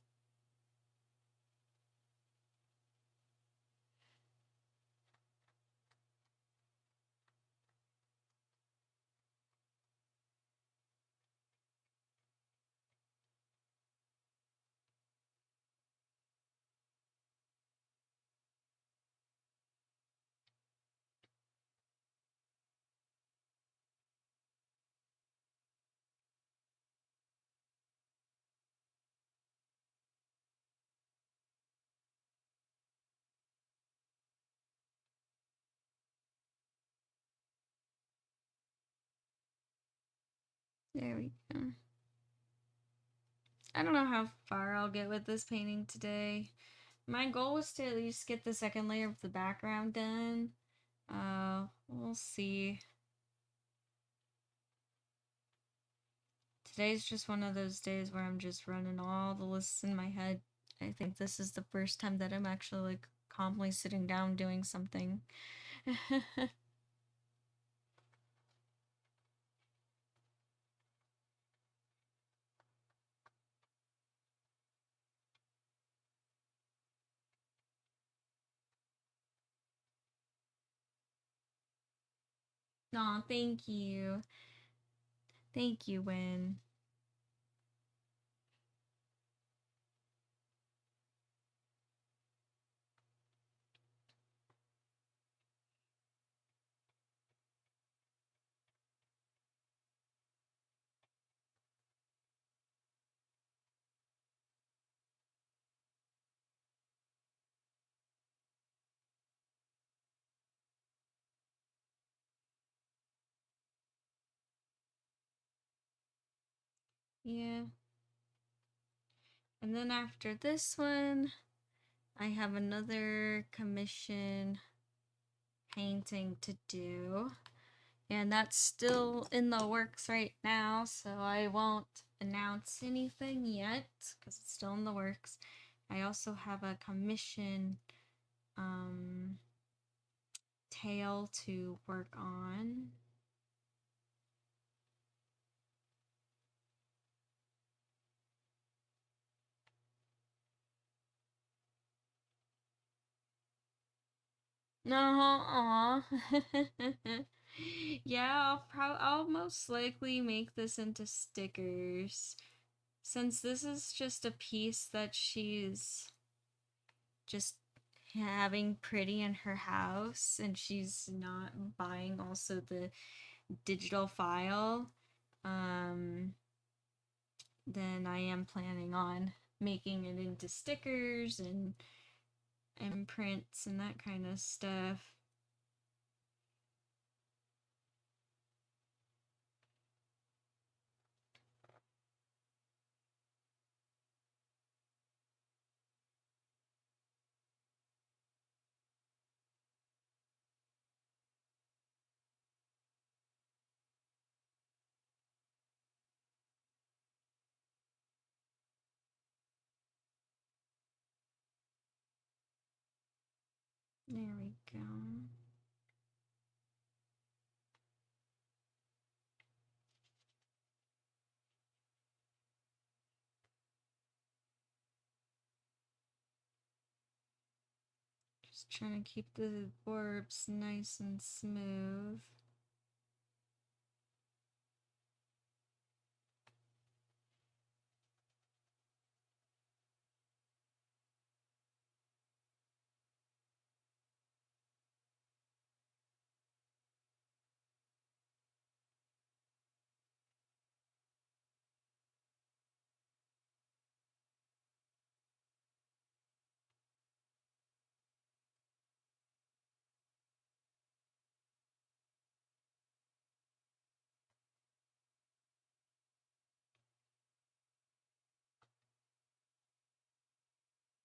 There we go. I don't know how far I'll get with this painting today. My goal was to at least get the second layer of the background done. We'll see. Today's just one of those days where I'm just running all the lists in my head. I think this is the first time that I'm actually like calmly sitting down doing something. Aw, thank you. Thank you, Win. Yeah. And then after this one, I have another commission painting to do. And that's still in the works right now, so I won't announce anything yet because it's still in the works. I also have a commission tail to work on. No, yeah, I'll most likely make this into stickers. Since this is just a piece that she's just having pretty in her house and she's not buying also the digital file, then I am planning on making it into stickers and imprints and that kind of stuff. There we go. Just trying to keep the orbs nice and smooth.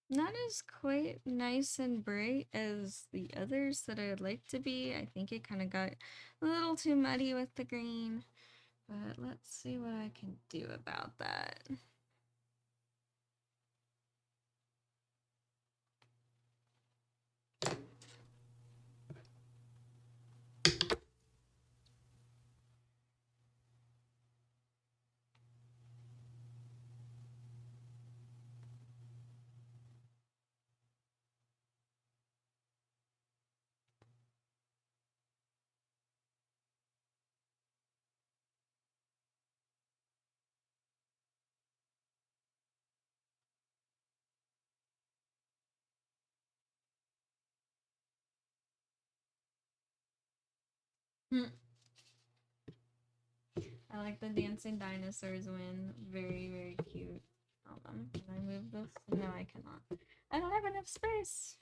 Not as quite nice and bright as the others that I'd like to be. I think it kind of got a little too muddy with the green, but let's see what I can do about that. I like the dancing dinosaurs Win. Very, very cute. Hold on. Can I move this? No, I cannot. I don't have enough space.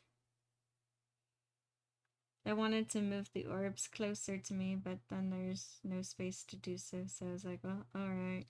I wanted to move the orbs closer to me, but then there's no space to do so, so I was like, well, alright.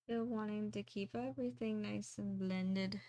Still wanting to keep everything nice and blended.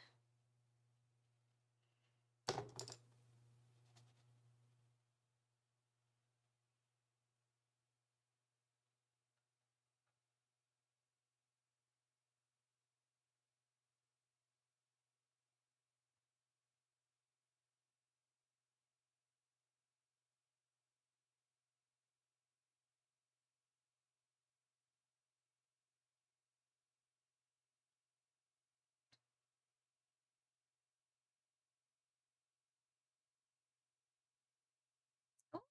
Oh,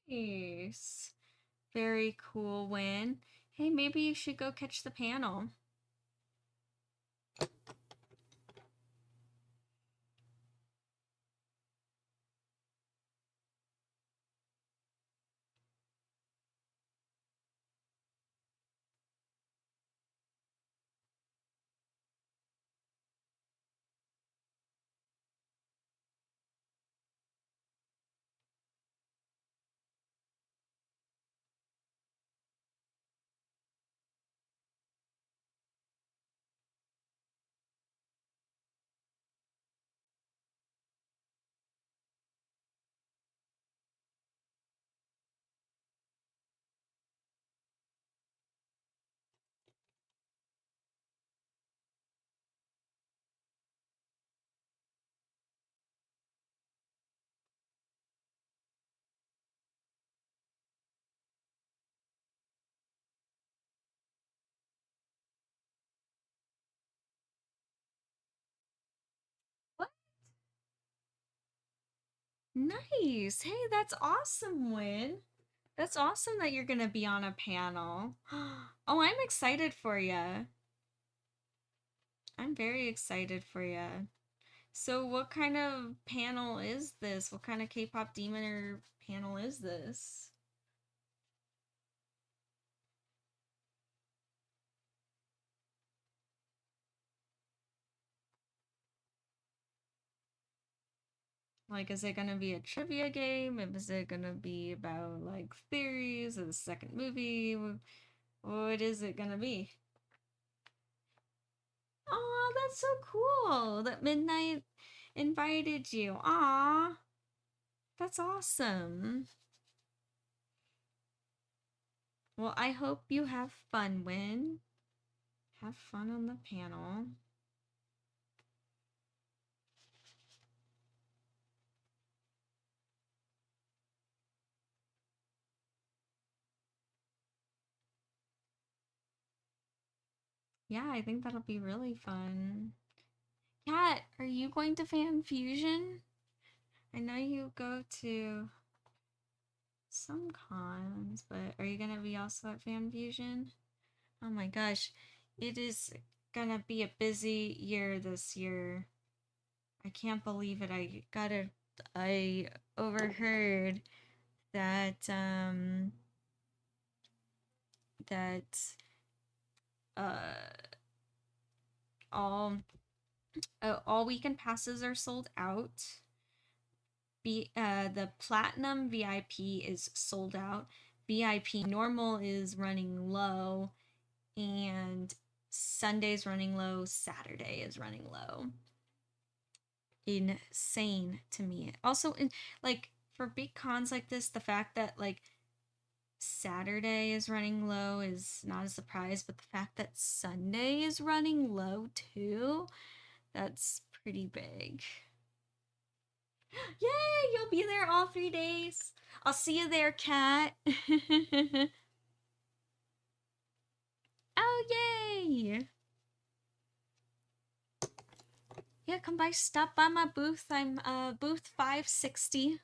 nice. Very cool win. Hey, maybe you should go catch the panel. What? Nice. Hey, that's awesome, Win. That's awesome that you're gonna be on a panel. Oh, I'm excited for you. I'm very excited for you. So, what kind of panel is this? What kind of K-pop demoner panel is this? Like, is it gonna be a trivia game? Is it gonna be about like theories of the second movie? What is it gonna be? Oh, that's so cool that Midnight invited you. Aw, that's awesome. Well, I hope you have fun, Win. Have fun on the panel. Yeah, I think that'll be really fun. Kat, are you going to Fan Fusion? I know you go to some cons, but are you gonna be also at Fan Fusion? Oh my gosh, it is gonna be a busy year this year. I can't believe it. I overheard that that uh all all weekend passes are sold out. The platinum VIP is sold out. VIP normal is running low, and Sunday's running low, Saturday is running low. Insane to me. Also, like for big cons like this, the fact that like Saturday is running low is not a surprise, but the fact that Sunday is running low too, that's pretty big. Yay! You'll be there all 3 days. I'll see you there, Cat. Oh, yay! Yeah, come by, stop by my booth. I'm booth 560.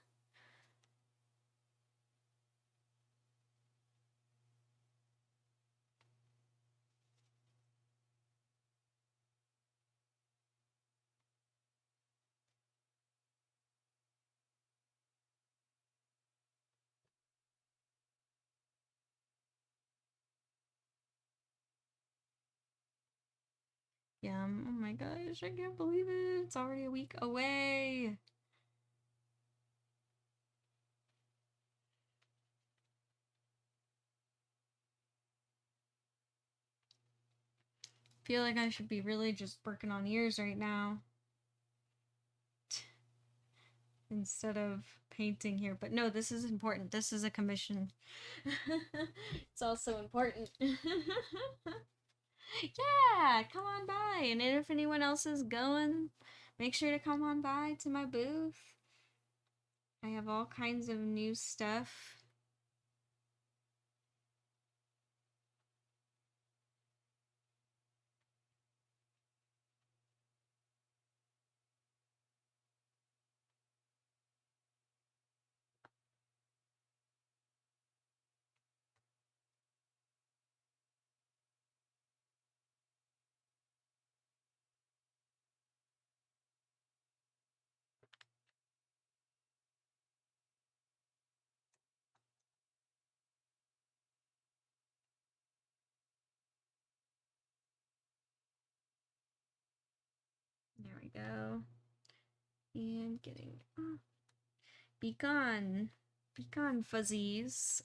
Yeah, oh my gosh, I can't believe it. It's already a week away. Feel like I should be really just working on ears right now instead of painting here. But no, this is important. This is a commission. It's also important. Yeah, come on by. And if anyone else is going, make sure to come on by to my booth. I have all kinds of new stuff. There we go. And getting be gone. Be gone, fuzzies.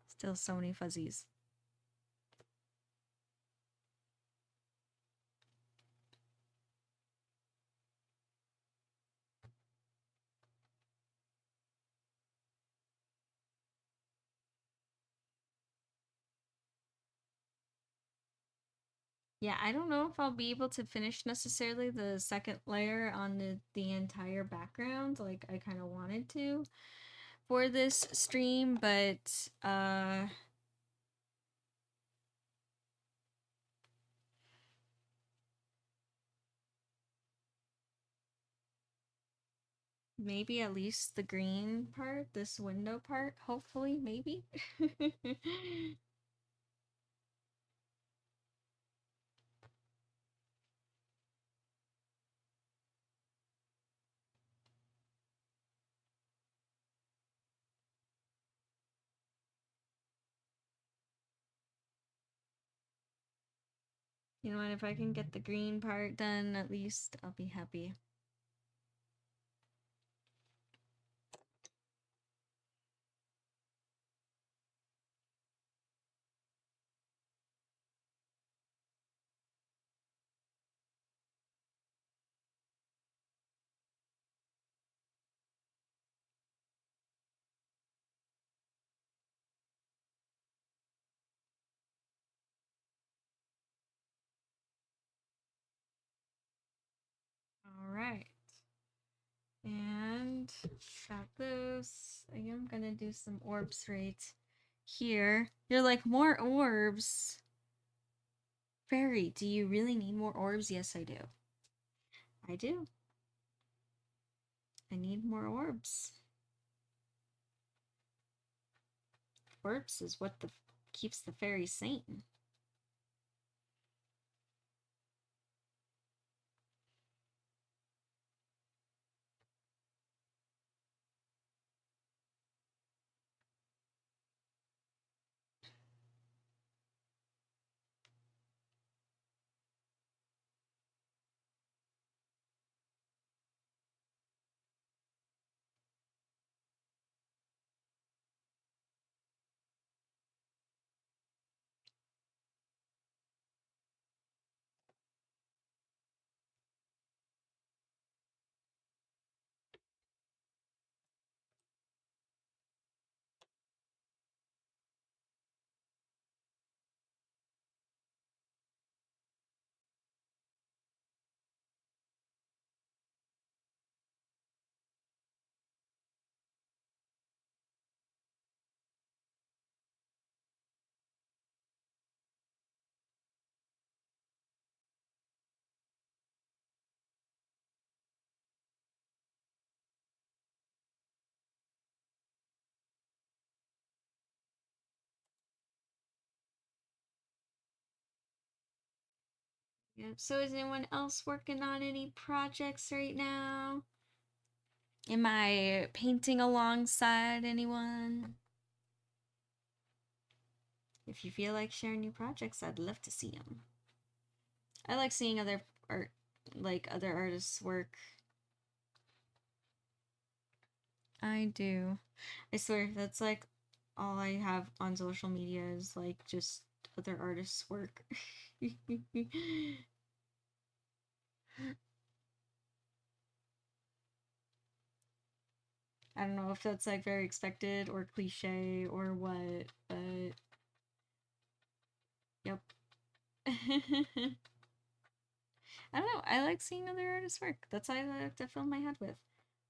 Still so many fuzzies. Yeah, I don't know if I'll be able to finish necessarily the second layer on the entire background like I kind of wanted to for this stream, but maybe at least the green part, this window part, hopefully, maybe. You know what, if I can get the green part done, at least I'll be happy. All right. And got those. I am gonna do some orbs right here. You're like, more orbs? Fairy, do you really need more orbs? Yes, I do. I do. I need more orbs. Orbs is what keeps the fairy sane. Yep. So is anyone else working on any projects right now? Am I painting alongside anyone? If you feel like sharing new projects, I'd love to see them. I like seeing other art, like other artists' work. I do. I swear, that's like all I have on social media is like just other artists' work. I don't know if that's like very expected or cliche or what, but yep. I don't know. I like seeing other artists' work. That's what I like to fill my head with.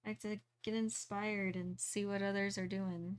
I like to get inspired and see what others are doing.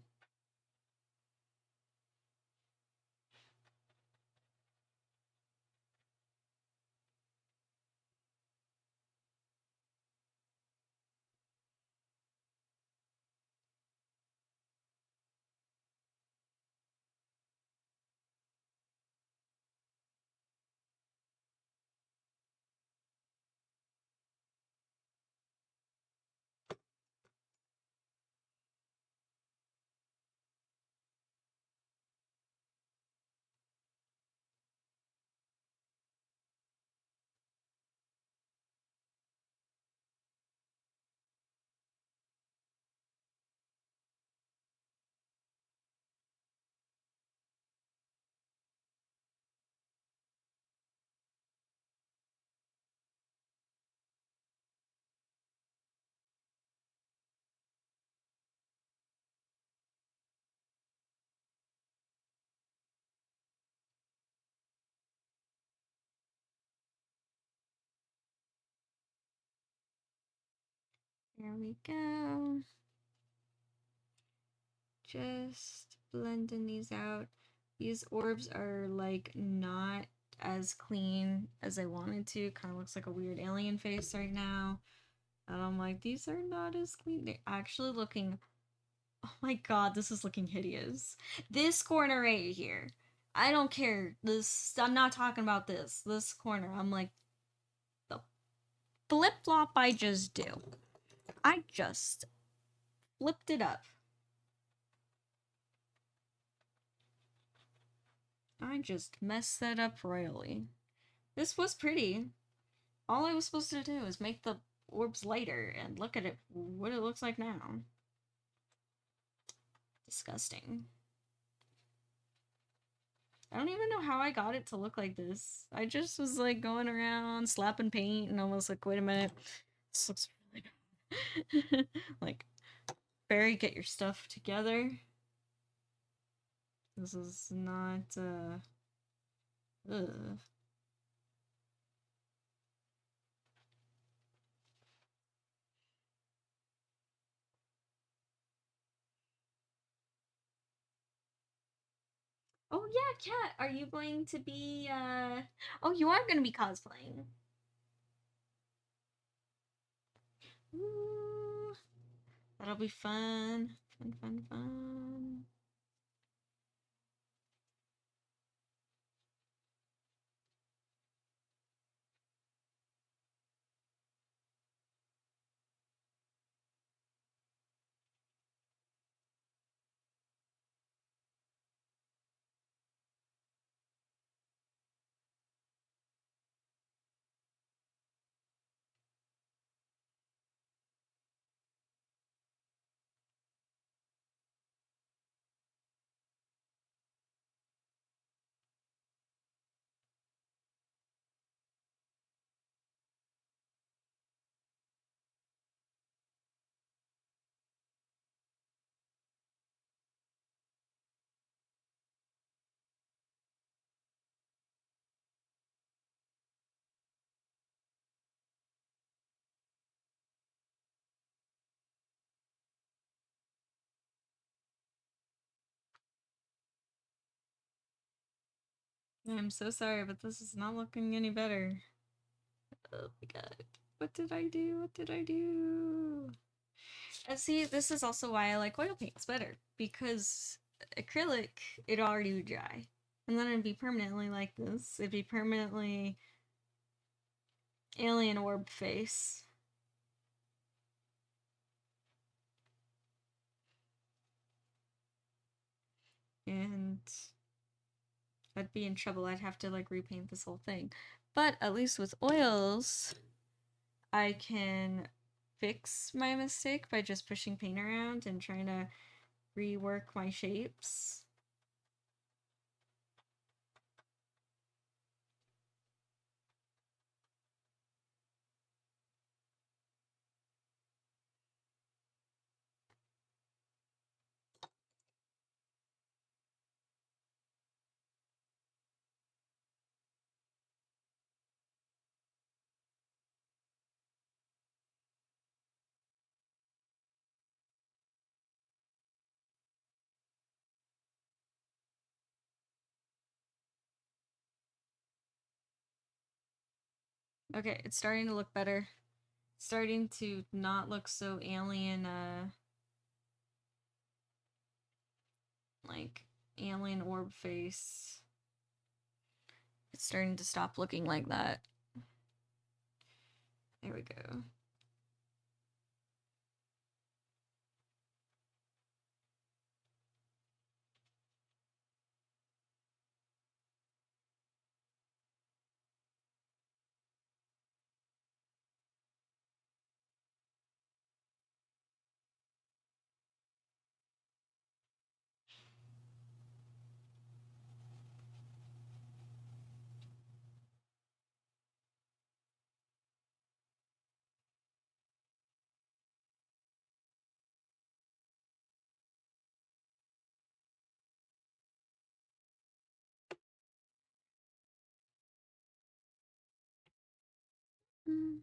There we go. Just blending these out. These orbs are like not as clean as I wanted to. Kind of looks like a weird alien face right now. And I'm like, these are not as clean. They're actually looking. Oh my god, this is looking hideous. This corner right here. I don't care. This. I'm not talking about this. This corner. I'm like, the flip flop I just do. I just flipped it up. I just messed that up royally. This was pretty. All I was supposed to do is make the orbs lighter, and look at it, what it looks like now. Disgusting. I don't even know how I got it to look like this. I just was like going around slapping paint and almost like, wait a minute, this looks really bad. Like, Barry, get your stuff together. This is not, ugh. Oh yeah, Kat, are you going to be, oh, you are going to be cosplaying. Ooh, that'll be fun. Fun, fun, fun. I'm so sorry, but this is not looking any better. Oh my god. What did I do? What did I do? And see, this is also why I like oil paints better. Because acrylic, it already would dry. And then it'd be permanently like this. It'd be permanently alien orb face. And I'd be in trouble. I'd have to like repaint this whole thing. But at least with oils, I can fix my mistake by just pushing paint around and trying to rework my shapes. Okay, it's starting to look better. It's starting to not look so alien, like alien orb face. It's starting to stop looking like that. There we go. Mm.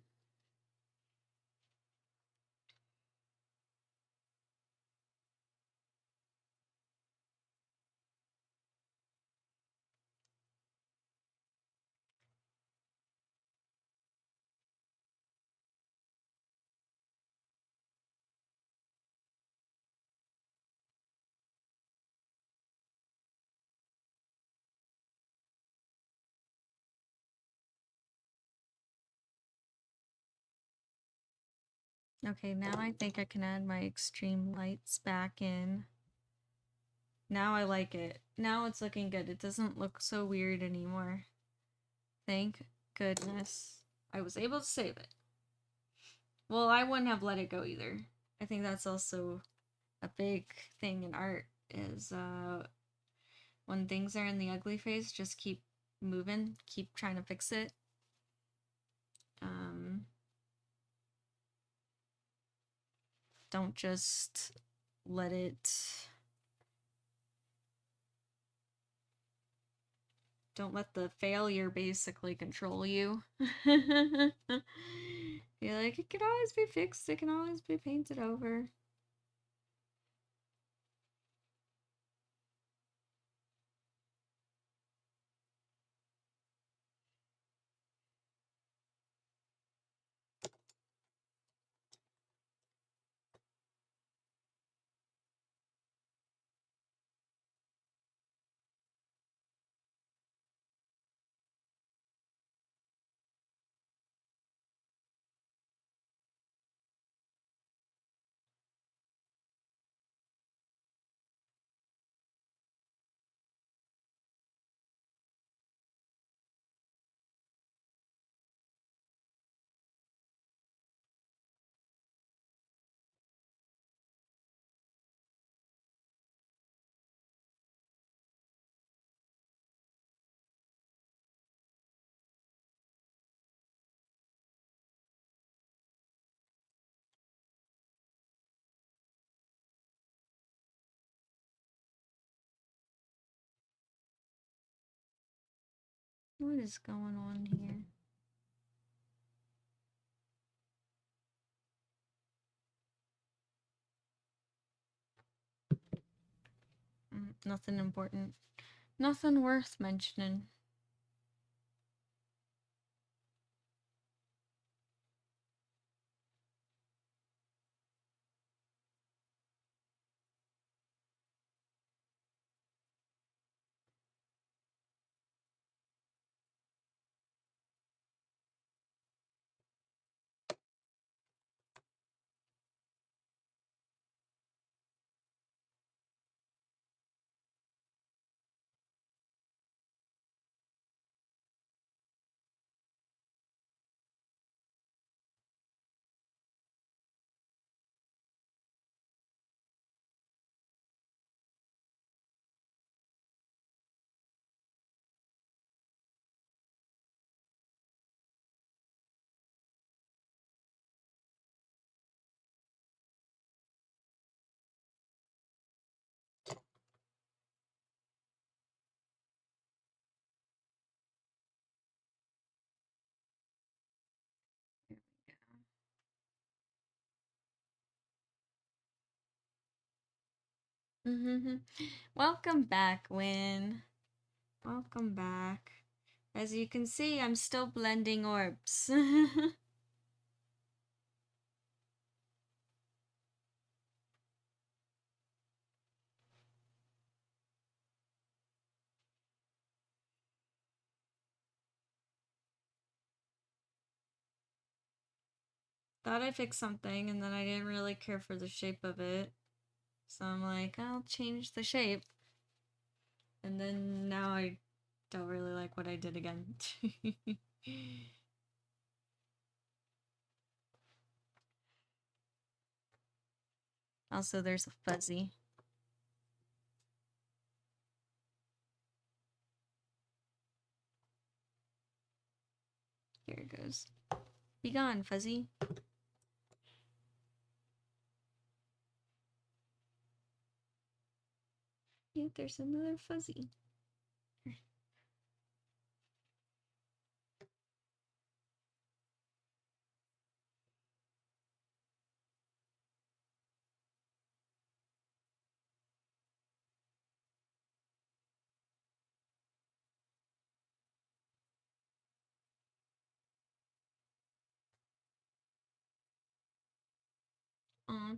Okay, now I think I can add my extreme lights back in. Now I like it. Now it's looking good. It doesn't look so weird anymore. Thank goodness I was able to save it. Well, I wouldn't have let it go either. I think that's also a big thing in art is when things are in the ugly phase, just keep moving, keep trying to fix it. Don't just let it. Don't let the failure basically control you. Be like, it can always be fixed, it can always be painted over. What is going on here? Nothing important. Nothing worth mentioning. Mm-hmm. Welcome back, Win. Welcome back. As you can see, I'm still blending orbs. Thought I fixed something and then I didn't really care for the shape of it. So I'm like, I'll change the shape. And then now I don't really like what I did again. Also, there's a fuzzy. Here it goes. Be gone, fuzzy. Yeah, there's another fuzzy. Aw.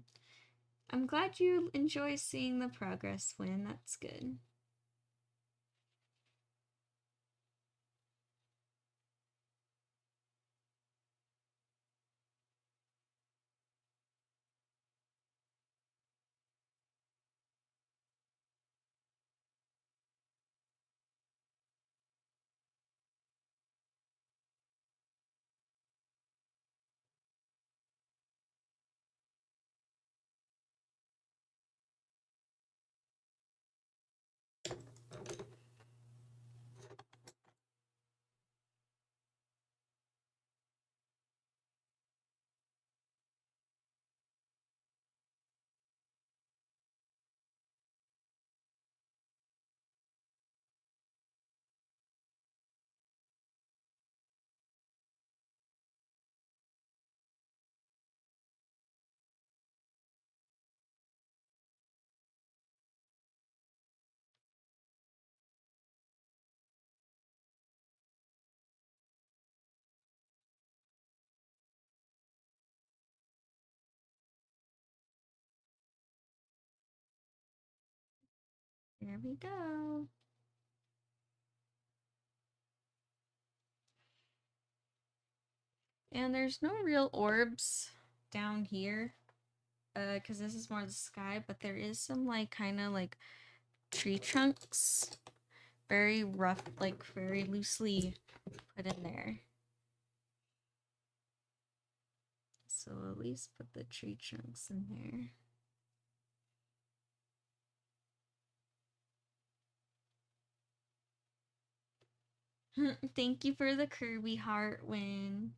I'm glad you enjoy seeing the progress, Win. That's good. There we go. And there's no real orbs down here. Because this is more the sky, but there is some like kind of like tree trunks. Very rough, like very loosely put in there. So at least put the tree trunks in there. Thank you for the Kirby heart, Win.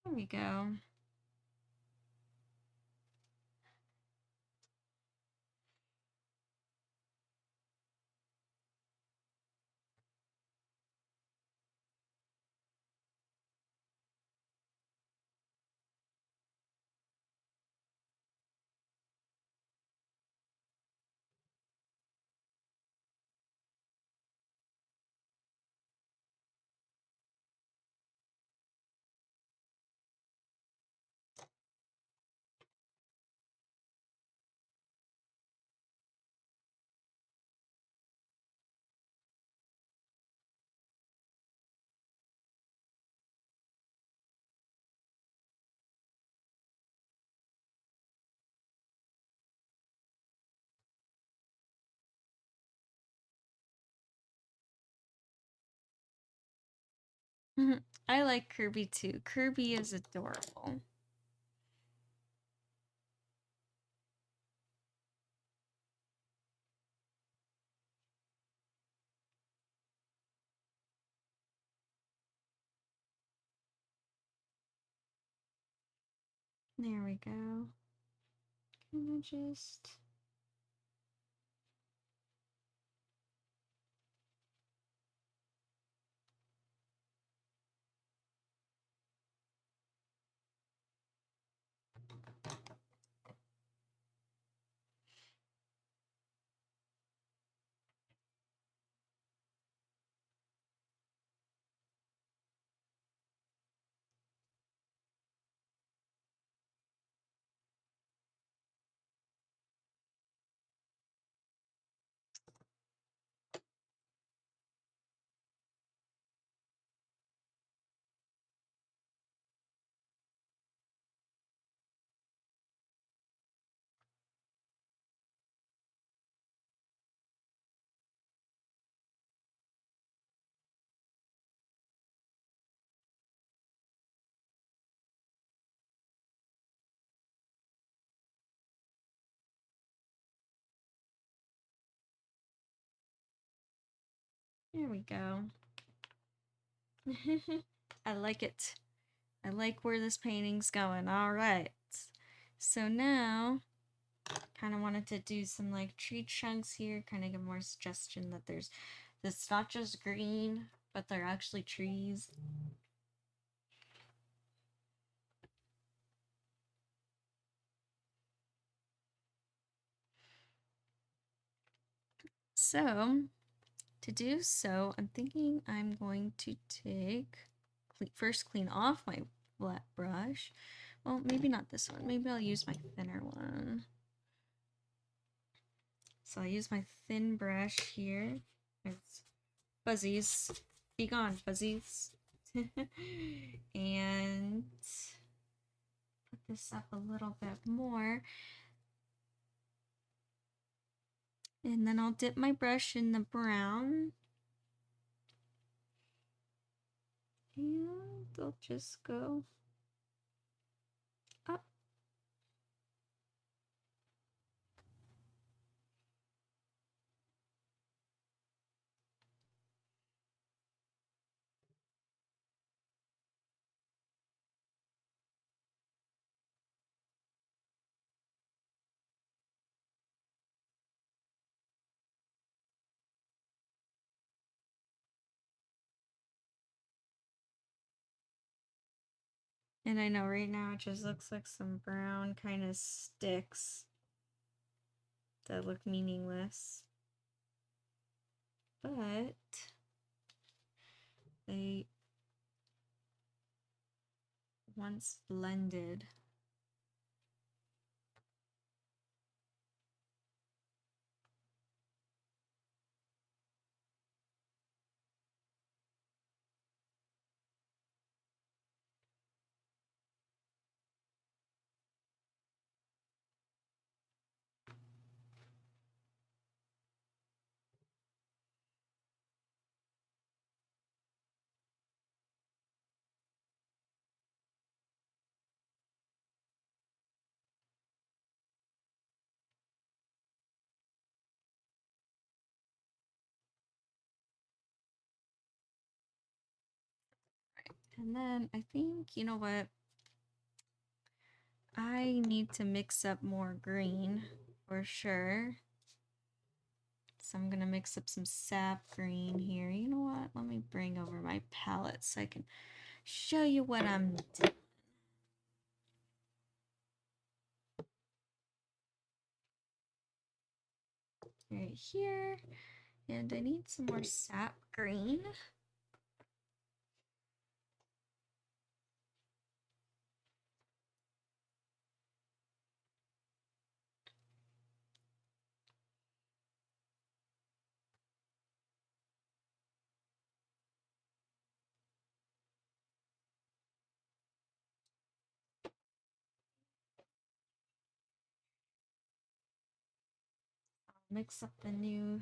There we go. I like Kirby too. Kirby is adorable. There we go. Kind of just... There we go. I like it. I like where this painting's going. All right. So now, kind of wanted to do some like tree chunks here, kind of give more suggestion that there's this not just green, but they're actually trees. So, to do so, I'm thinking I'm going to first clean off my flat brush. Well, maybe not this one. Maybe I'll use my thinner one. So I'll use my thin brush here. It's fuzzies. Be gone, fuzzies. And put this up a little bit more. And then I'll dip my brush in the brown. And I'll just go up. And I know right now it just looks like some brown kind of sticks that look meaningless. But they once blended. And then I think, you know what? I need to mix up more green for sure. So I'm gonna mix up some sap green here. You know what? Let me bring over my palette so I can show you what I'm doing. Right here. And I need some more sap green. Mix up the new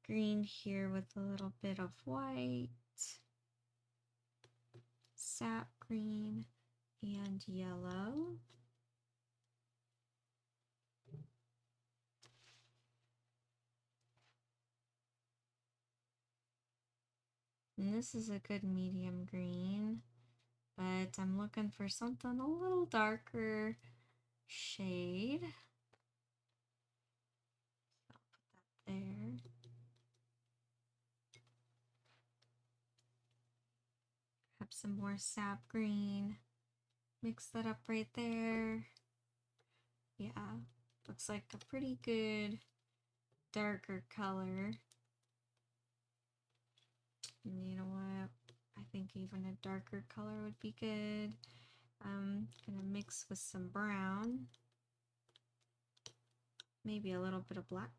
green here with a little bit of white, sap green, and yellow. And this is a good medium green. but I'm looking for something a little darker shade. I'll put that there. Have some more sap green. Mix that up right there. Yeah, looks like a pretty good darker color. And you know what? I think even a darker color would be good. I'm gonna mix with some brown, maybe a little bit of black.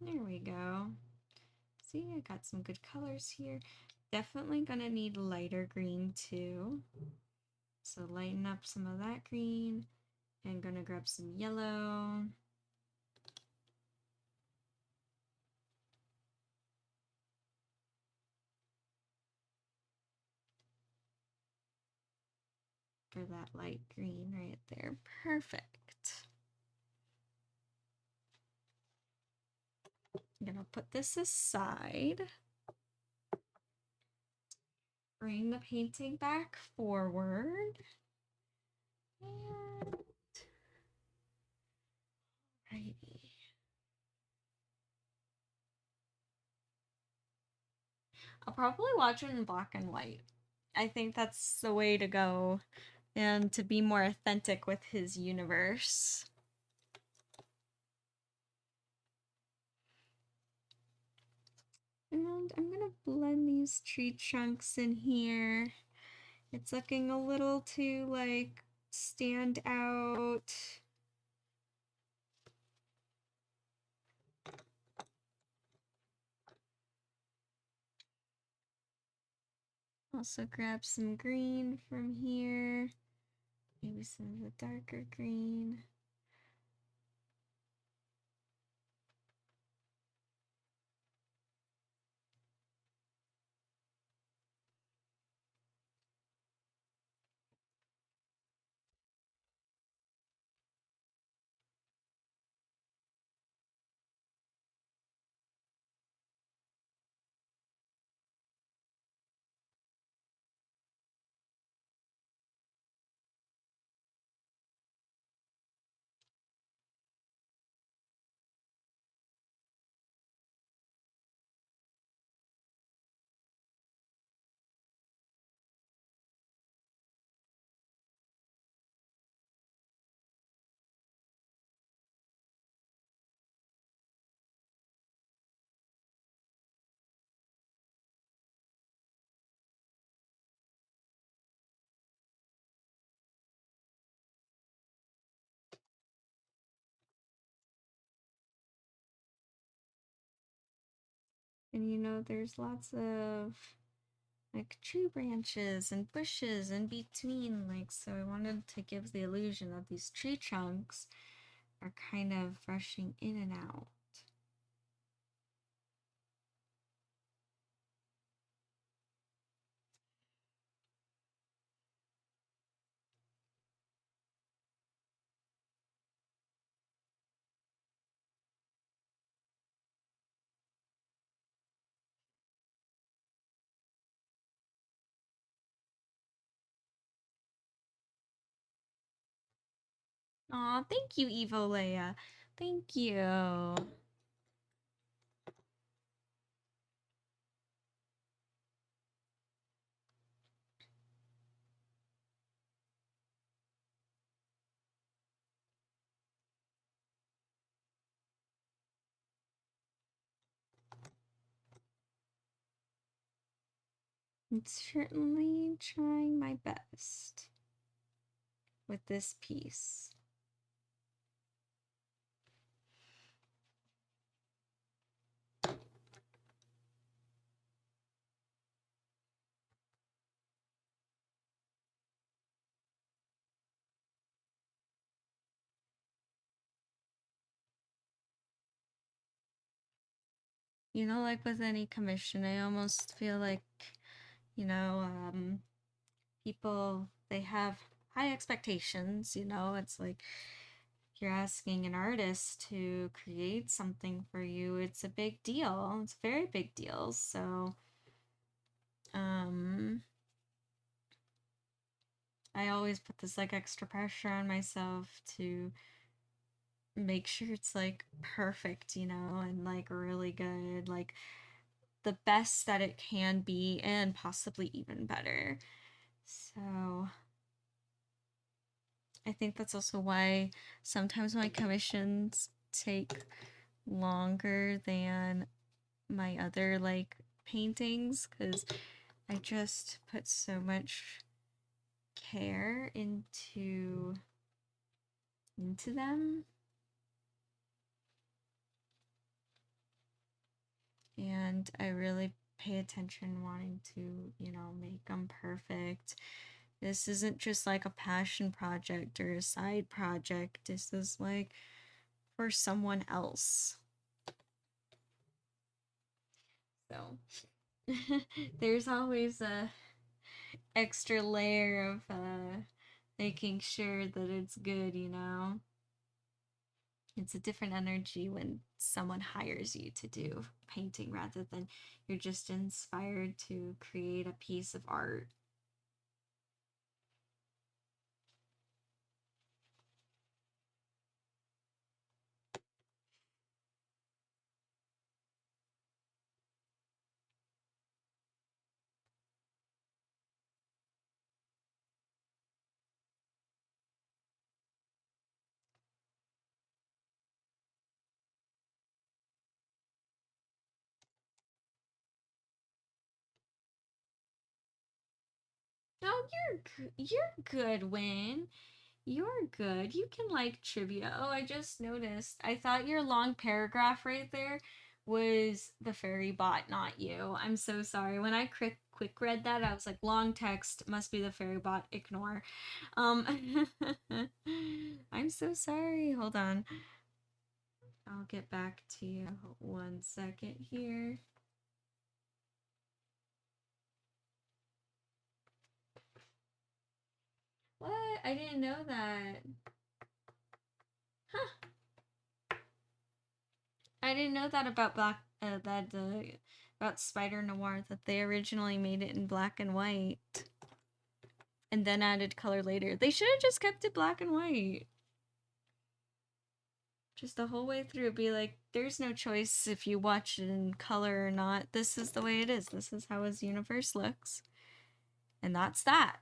There we go. See, I got some good colors here. Definitely gonna need lighter green too. So lighten up some of that green and gonna grab some yellow. For that light green right there. Perfect. I'm gonna put this aside. Bring the painting back forward. And righty. I'll probably watch it in black and white. I think that's the way to go and to be more authentic with his universe. And I'm gonna blend these tree trunks in here. It's looking a little too like stand out. Also grab some green from here. Maybe some of the darker green. And you know, there's lots of like tree branches and bushes in between, like, so I wanted to give the illusion that these tree trunks are kind of rushing in and out. Aw, thank you, Evo Leia. Thank you. I'm certainly trying my best with this piece. You know, like with any commission, I almost feel like, you know, people, they have high expectations, you know. It's like you're asking an artist to create something for you. It's a big deal. It's a very big deal. So, um, I always put this like extra pressure on myself to make sure it's like perfect, you know, and like really good, like the best that it can be, and possibly even better. So, I think that's also why sometimes my commissions take longer than my other like paintings, because I just put so much care into them, and I really pay attention wanting to, you know, make them perfect. This isn't just like a passion project or a side project. This is like for someone else. So there's always a extra layer of making sure that it's good, you know. It's a different energy when someone hires you to do painting rather than you're just inspired to create a piece of art. Oh, you're good, Win. You're good. You can like trivia. Oh, I just noticed. I thought your long paragraph right there was the fairy bot, not you. I'm so sorry. When I quick read that, I was like, long text must be the fairy bot. Ignore. Um, I'm so sorry. Hold on. I'll get back to you. 1 second here. What? I didn't know that. Huh. I didn't know that about about Spider Noir, that they originally made it in black and white and then added color later. They should have just kept it black and white. Just the whole way through, be like, there's no choice if you watch it in color or not. This is the way it is. This is how his universe looks. And that's that.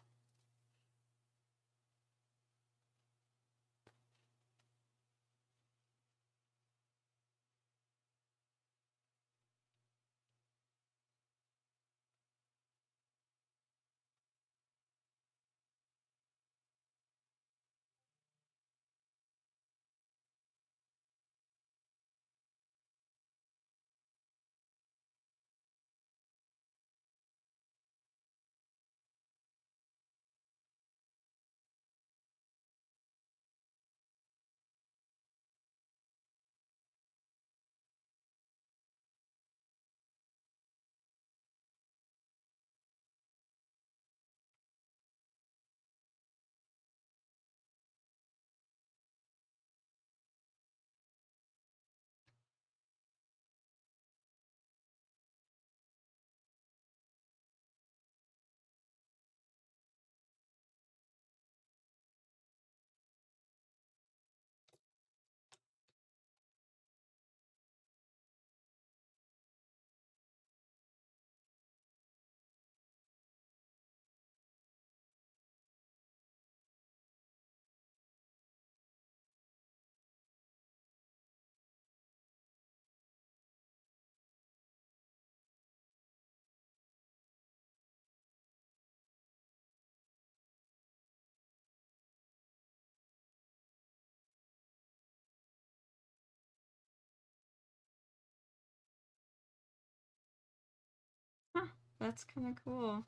Huh, that's kind of cool.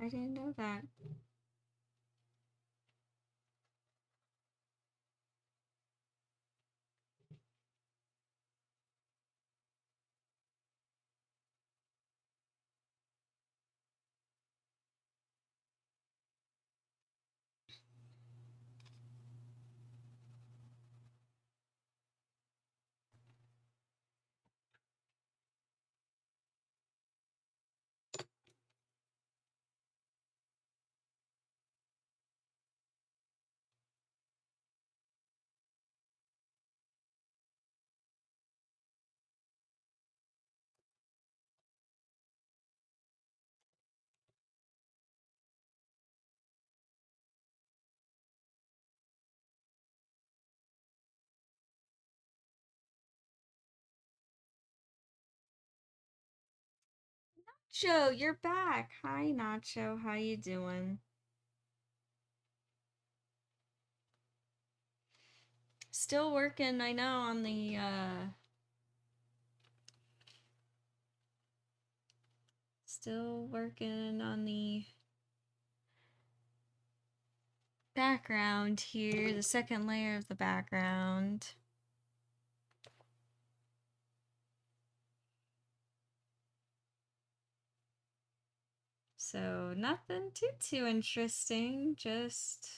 I didn't know that. Nacho, you're back. Hi, Nacho. How you doing? Still working, I know, on the still working on the background here, the second layer of the background. So nothing too interesting, just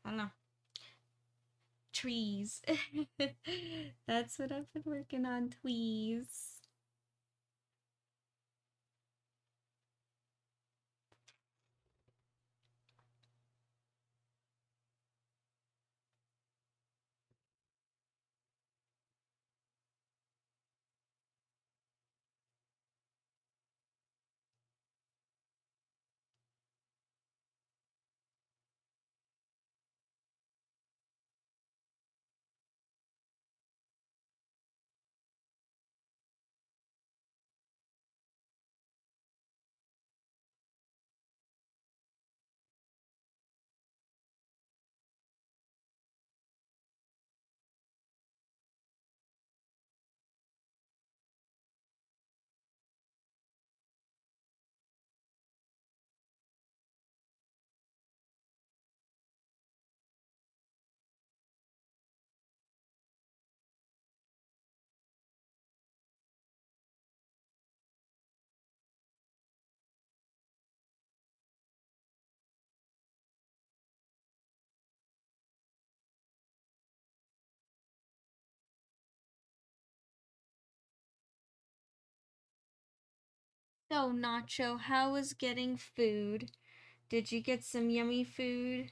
I don't know. Trees. That's what I've been working on, trees. So, Nacho, how was getting food? Did you get some yummy food?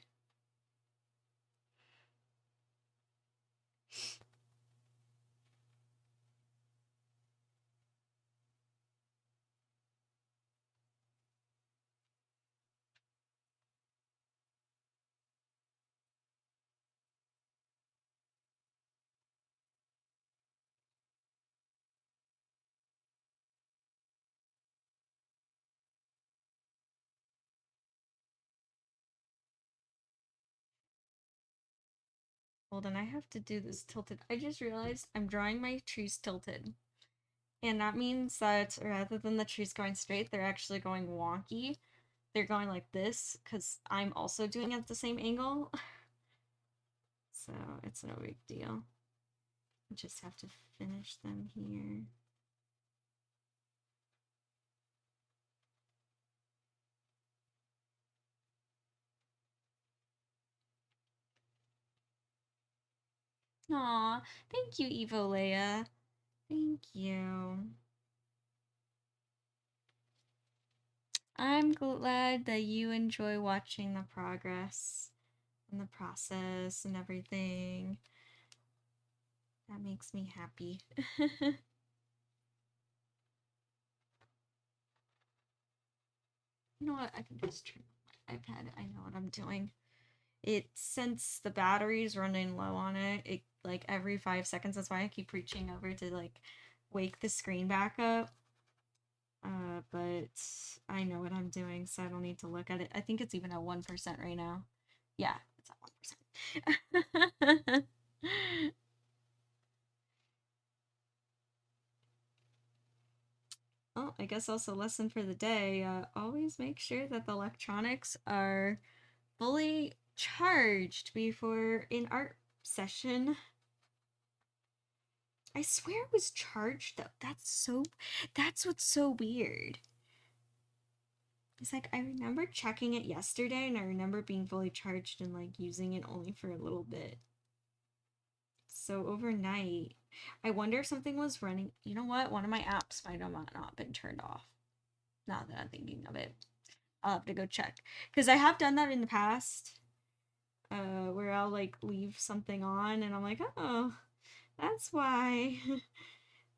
Hold on, I have to do this tilted. I just realized I'm drawing my trees tilted. And that means that rather than the trees going straight, they're actually going wonky. They're going like this, because I'm also doing it at the same angle. So it's no big deal. I just have to finish them here. Aw, thank you, Evo Leia. Thank you. I'm glad that you enjoy watching the progress and the process and everything. That makes me happy. You know what? I can just turn my iPad. I know what I'm doing. It since the battery's running low on it, it like every 5 seconds. That's why I keep reaching over to like wake the screen back up. But I know what I'm doing, so I don't need to look at it. I think it's even at 1% right now. Yeah, it's at 1%. Oh, I guess also lesson for the day. Always make sure that the electronics are fully charged before an art session. I swear it was charged though. That's what's so weird. It's like I remember checking it yesterday and I remember being fully charged and like using it only for a little bit. So overnight, I wonder if something was running. You know what? One of my apps might have not been turned off. Now that I'm thinking of it, I'll have to go check because I have done that in the past. Where I'll like leave something on and I'm like, oh, that's why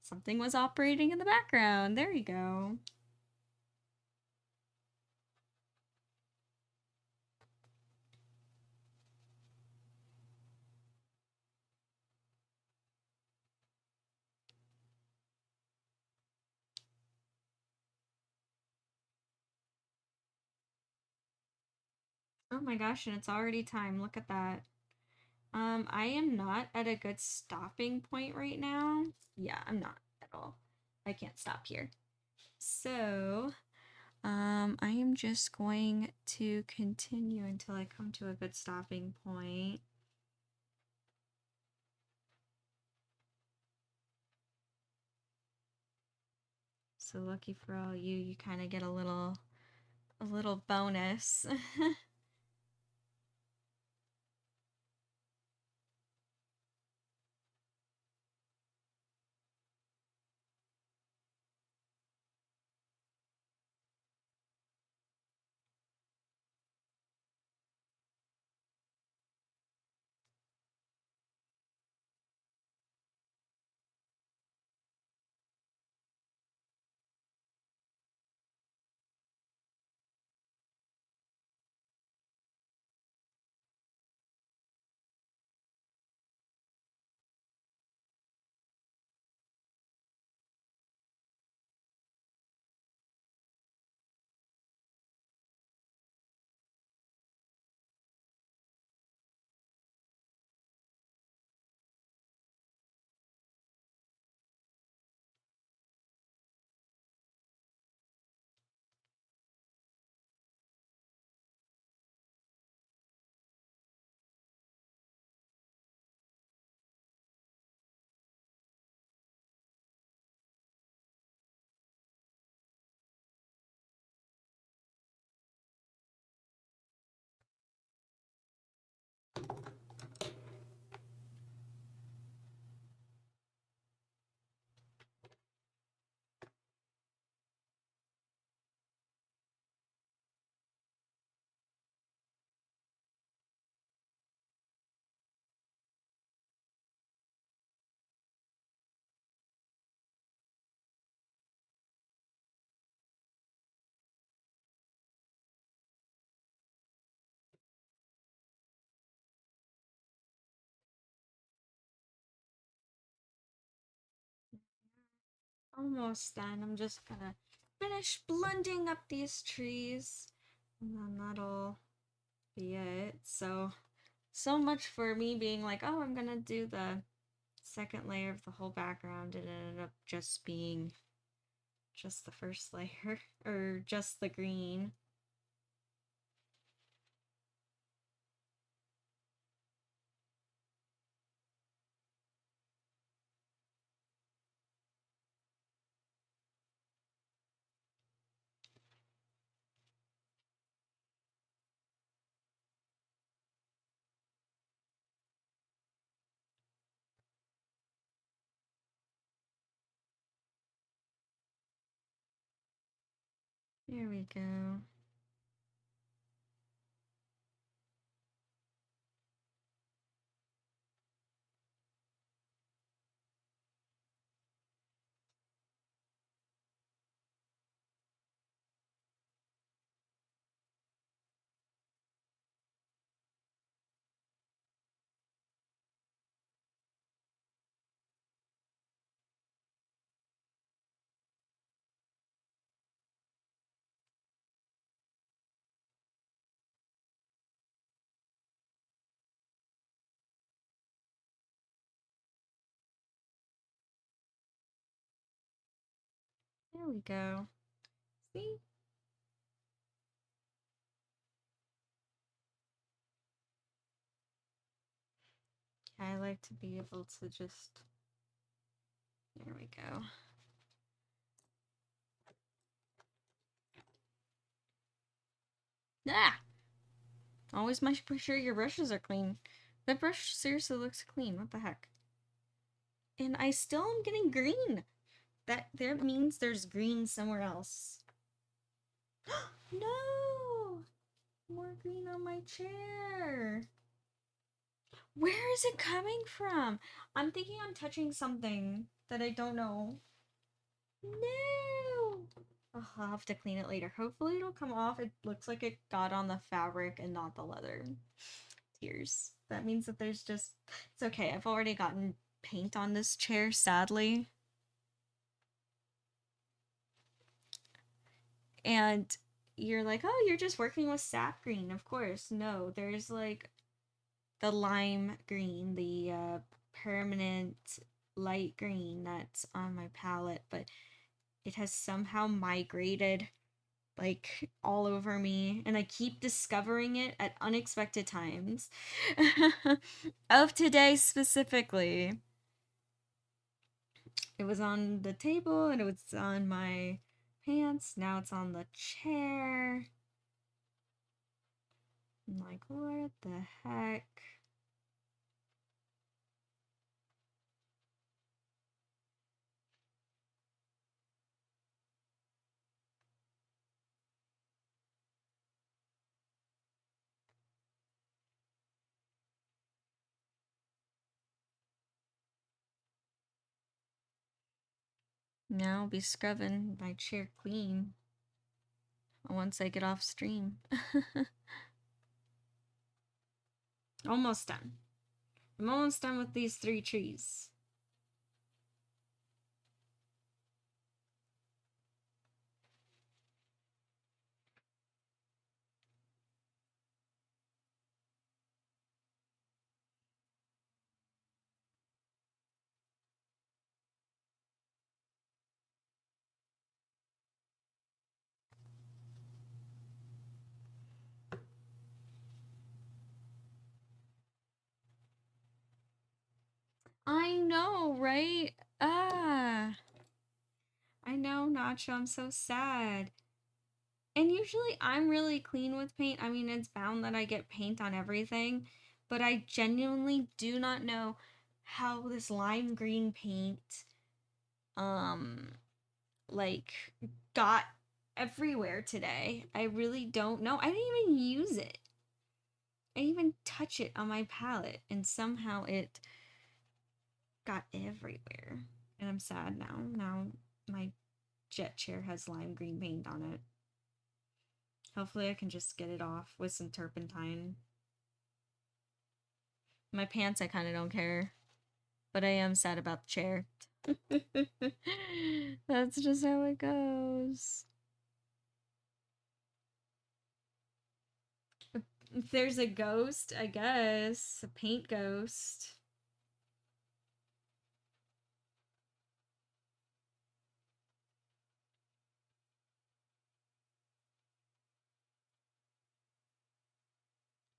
something was operating in the background. There you go. Oh my gosh, and it's already time. Look at that. I am not at a good stopping point right now. Yeah, I'm not at all. I can't stop here. So, I am just going to continue until I come to a good stopping point. So lucky for all you, you kind of get a little bonus. Almost done. I'm just gonna finish blending up these trees, and then that'll be it. So much for me being like, oh, I'm gonna do the second layer of the whole background. It ended up just being just the first layer, or just the green. There we go. There we go. See? I like to be able to just. There we go. Ah! Always make sure your brushes are clean. That brush seriously looks clean. What the heck? And I still am getting green. That means there's green somewhere else. No! More green on my chair. Where is it coming from? I'm thinking I'm touching something that I don't know. No! Oh, I'll have to clean it later. Hopefully it'll come off. It looks like it got on the fabric and not the leather. Tears. That means that there's just... It's okay. I've already gotten paint on this chair, sadly. And you're like, oh, you're just working with sap green. Of course. No, there's like the lime green, the permanent light green that's on my palette, but it has somehow migrated like all over me, and I keep discovering it at unexpected times. Of today specifically, it was on the table and it was on my pants. Now it's on the chair. I'm like, what the heck? Now I'll be scrubbing my chair clean once I get off stream. Almost done. I'm almost done with these 3 trees. I know, right? Ah. I know, Nacho, I'm so sad. And usually I'm really clean with paint. I mean, it's found that I get paint on everything, but I genuinely do not know how this lime green paint um like got everywhere today. I really don't know. I didn't even use it. I didn't even touch it on my palette, and somehow it got everywhere. And I'm sad now. Now my jet chair has lime green paint on it. Hopefully I can just get it off with some turpentine. My pants, I kind of don't care. But I am sad about the chair. That's just how it goes. If there's a ghost, I guess. A paint ghost.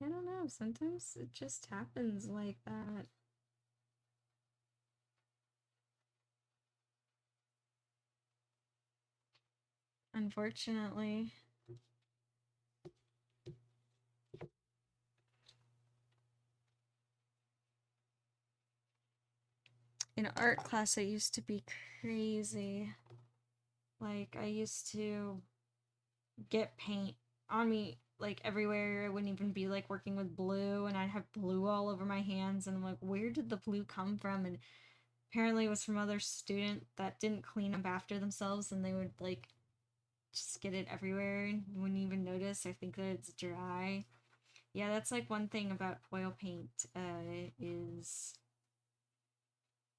I don't know. Sometimes it just happens like that. Unfortunately. In art class, I used to be crazy. Like, I used to get paint on me like everywhere. I wouldn't even be like working with blue, and I'd have blue all over my hands, and I'm like, where did the blue come from? And apparently it was from other student that didn't clean up after themselves, and they would like just get it everywhere and you wouldn't even notice or think that it's dry. Yeah, that's like one thing about oil paint is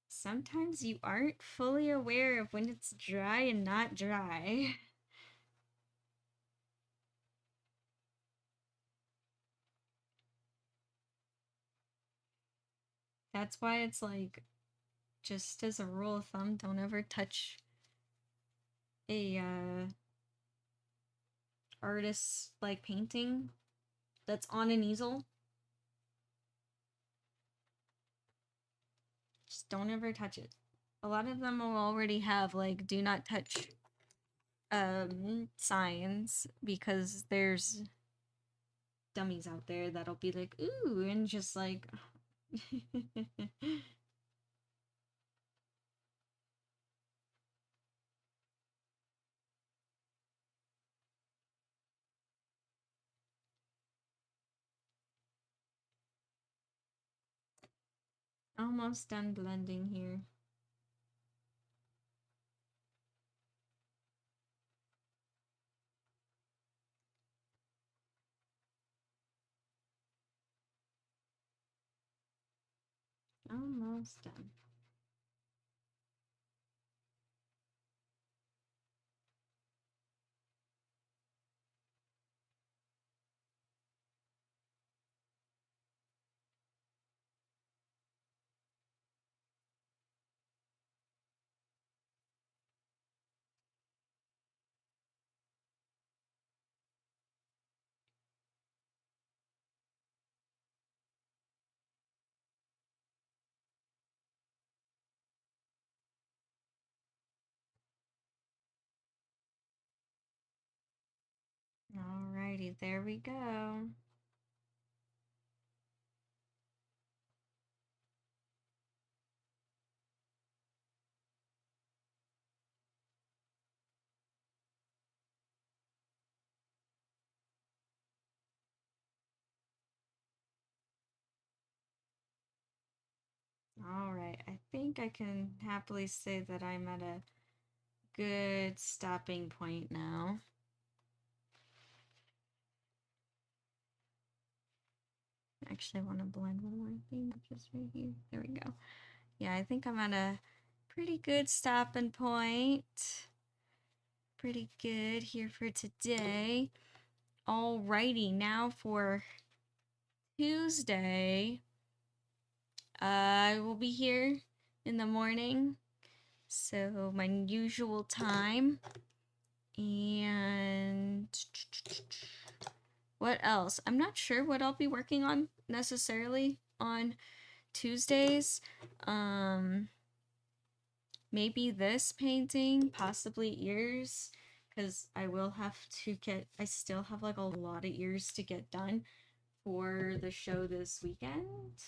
sometimes you aren't fully aware of when it's dry and not dry. That's why it's like, just as a rule of thumb, don't ever touch a artist's like painting that's on an easel. Just don't ever touch it. A lot of them will already have like do not touch signs, because there's dummies out there that'll be like ooh and just like almost done blending here. Almost done. Alrighty, there we go. All right, I think I can happily say that I'm at a good stopping point now. Actually, I want to blend one more thing, just right here. There we go. Yeah, I think I'm at a pretty good stopping point. Pretty good here for today. Alrighty, now for Tuesday. I will be here in the morning, so my usual time. And what else? I'm not sure what I'll be working on necessarily on Tuesdays. Maybe this painting, possibly ears, because I still have like a lot of ears to get done for the show this weekend.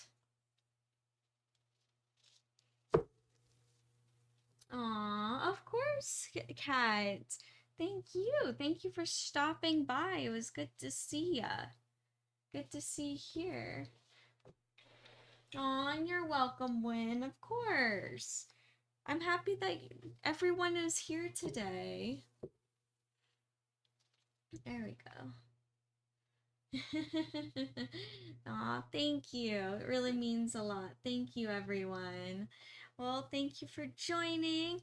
Aw, of course, Kat. Thank you. Thank you for stopping by. It was good to see ya. Good to see you here. Aw, you're welcome, Win. Of course. I'm happy that everyone is here today. There we go. Aw, thank you. It really means a lot. Thank you, everyone. Well, thank you for joining.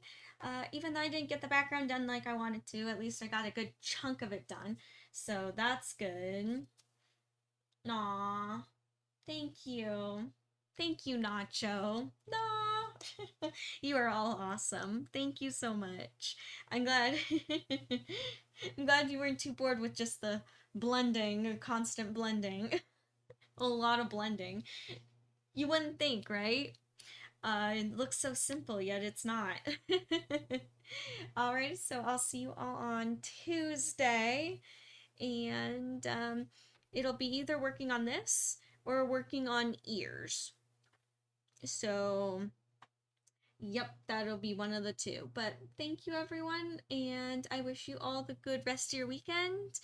Even though I didn't get the background done like I wanted to, at least I got a good chunk of it done. So that's good. Aw, thank you. Thank you, Nacho. Aw, you are all awesome. Thank you so much. I'm glad. I'm glad you weren't too bored with just the blending, constant blending. A lot of blending. You wouldn't think, right? It looks so simple, yet it's not. Alright, so I'll see you all on Tuesday, and it'll be either working on this or working on ears. So, yep, that'll be one of the two. But thank you, everyone, and I wish you all the good rest of your weekend,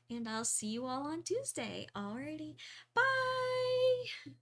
and I'll see you all on Tuesday. Alrighty, bye!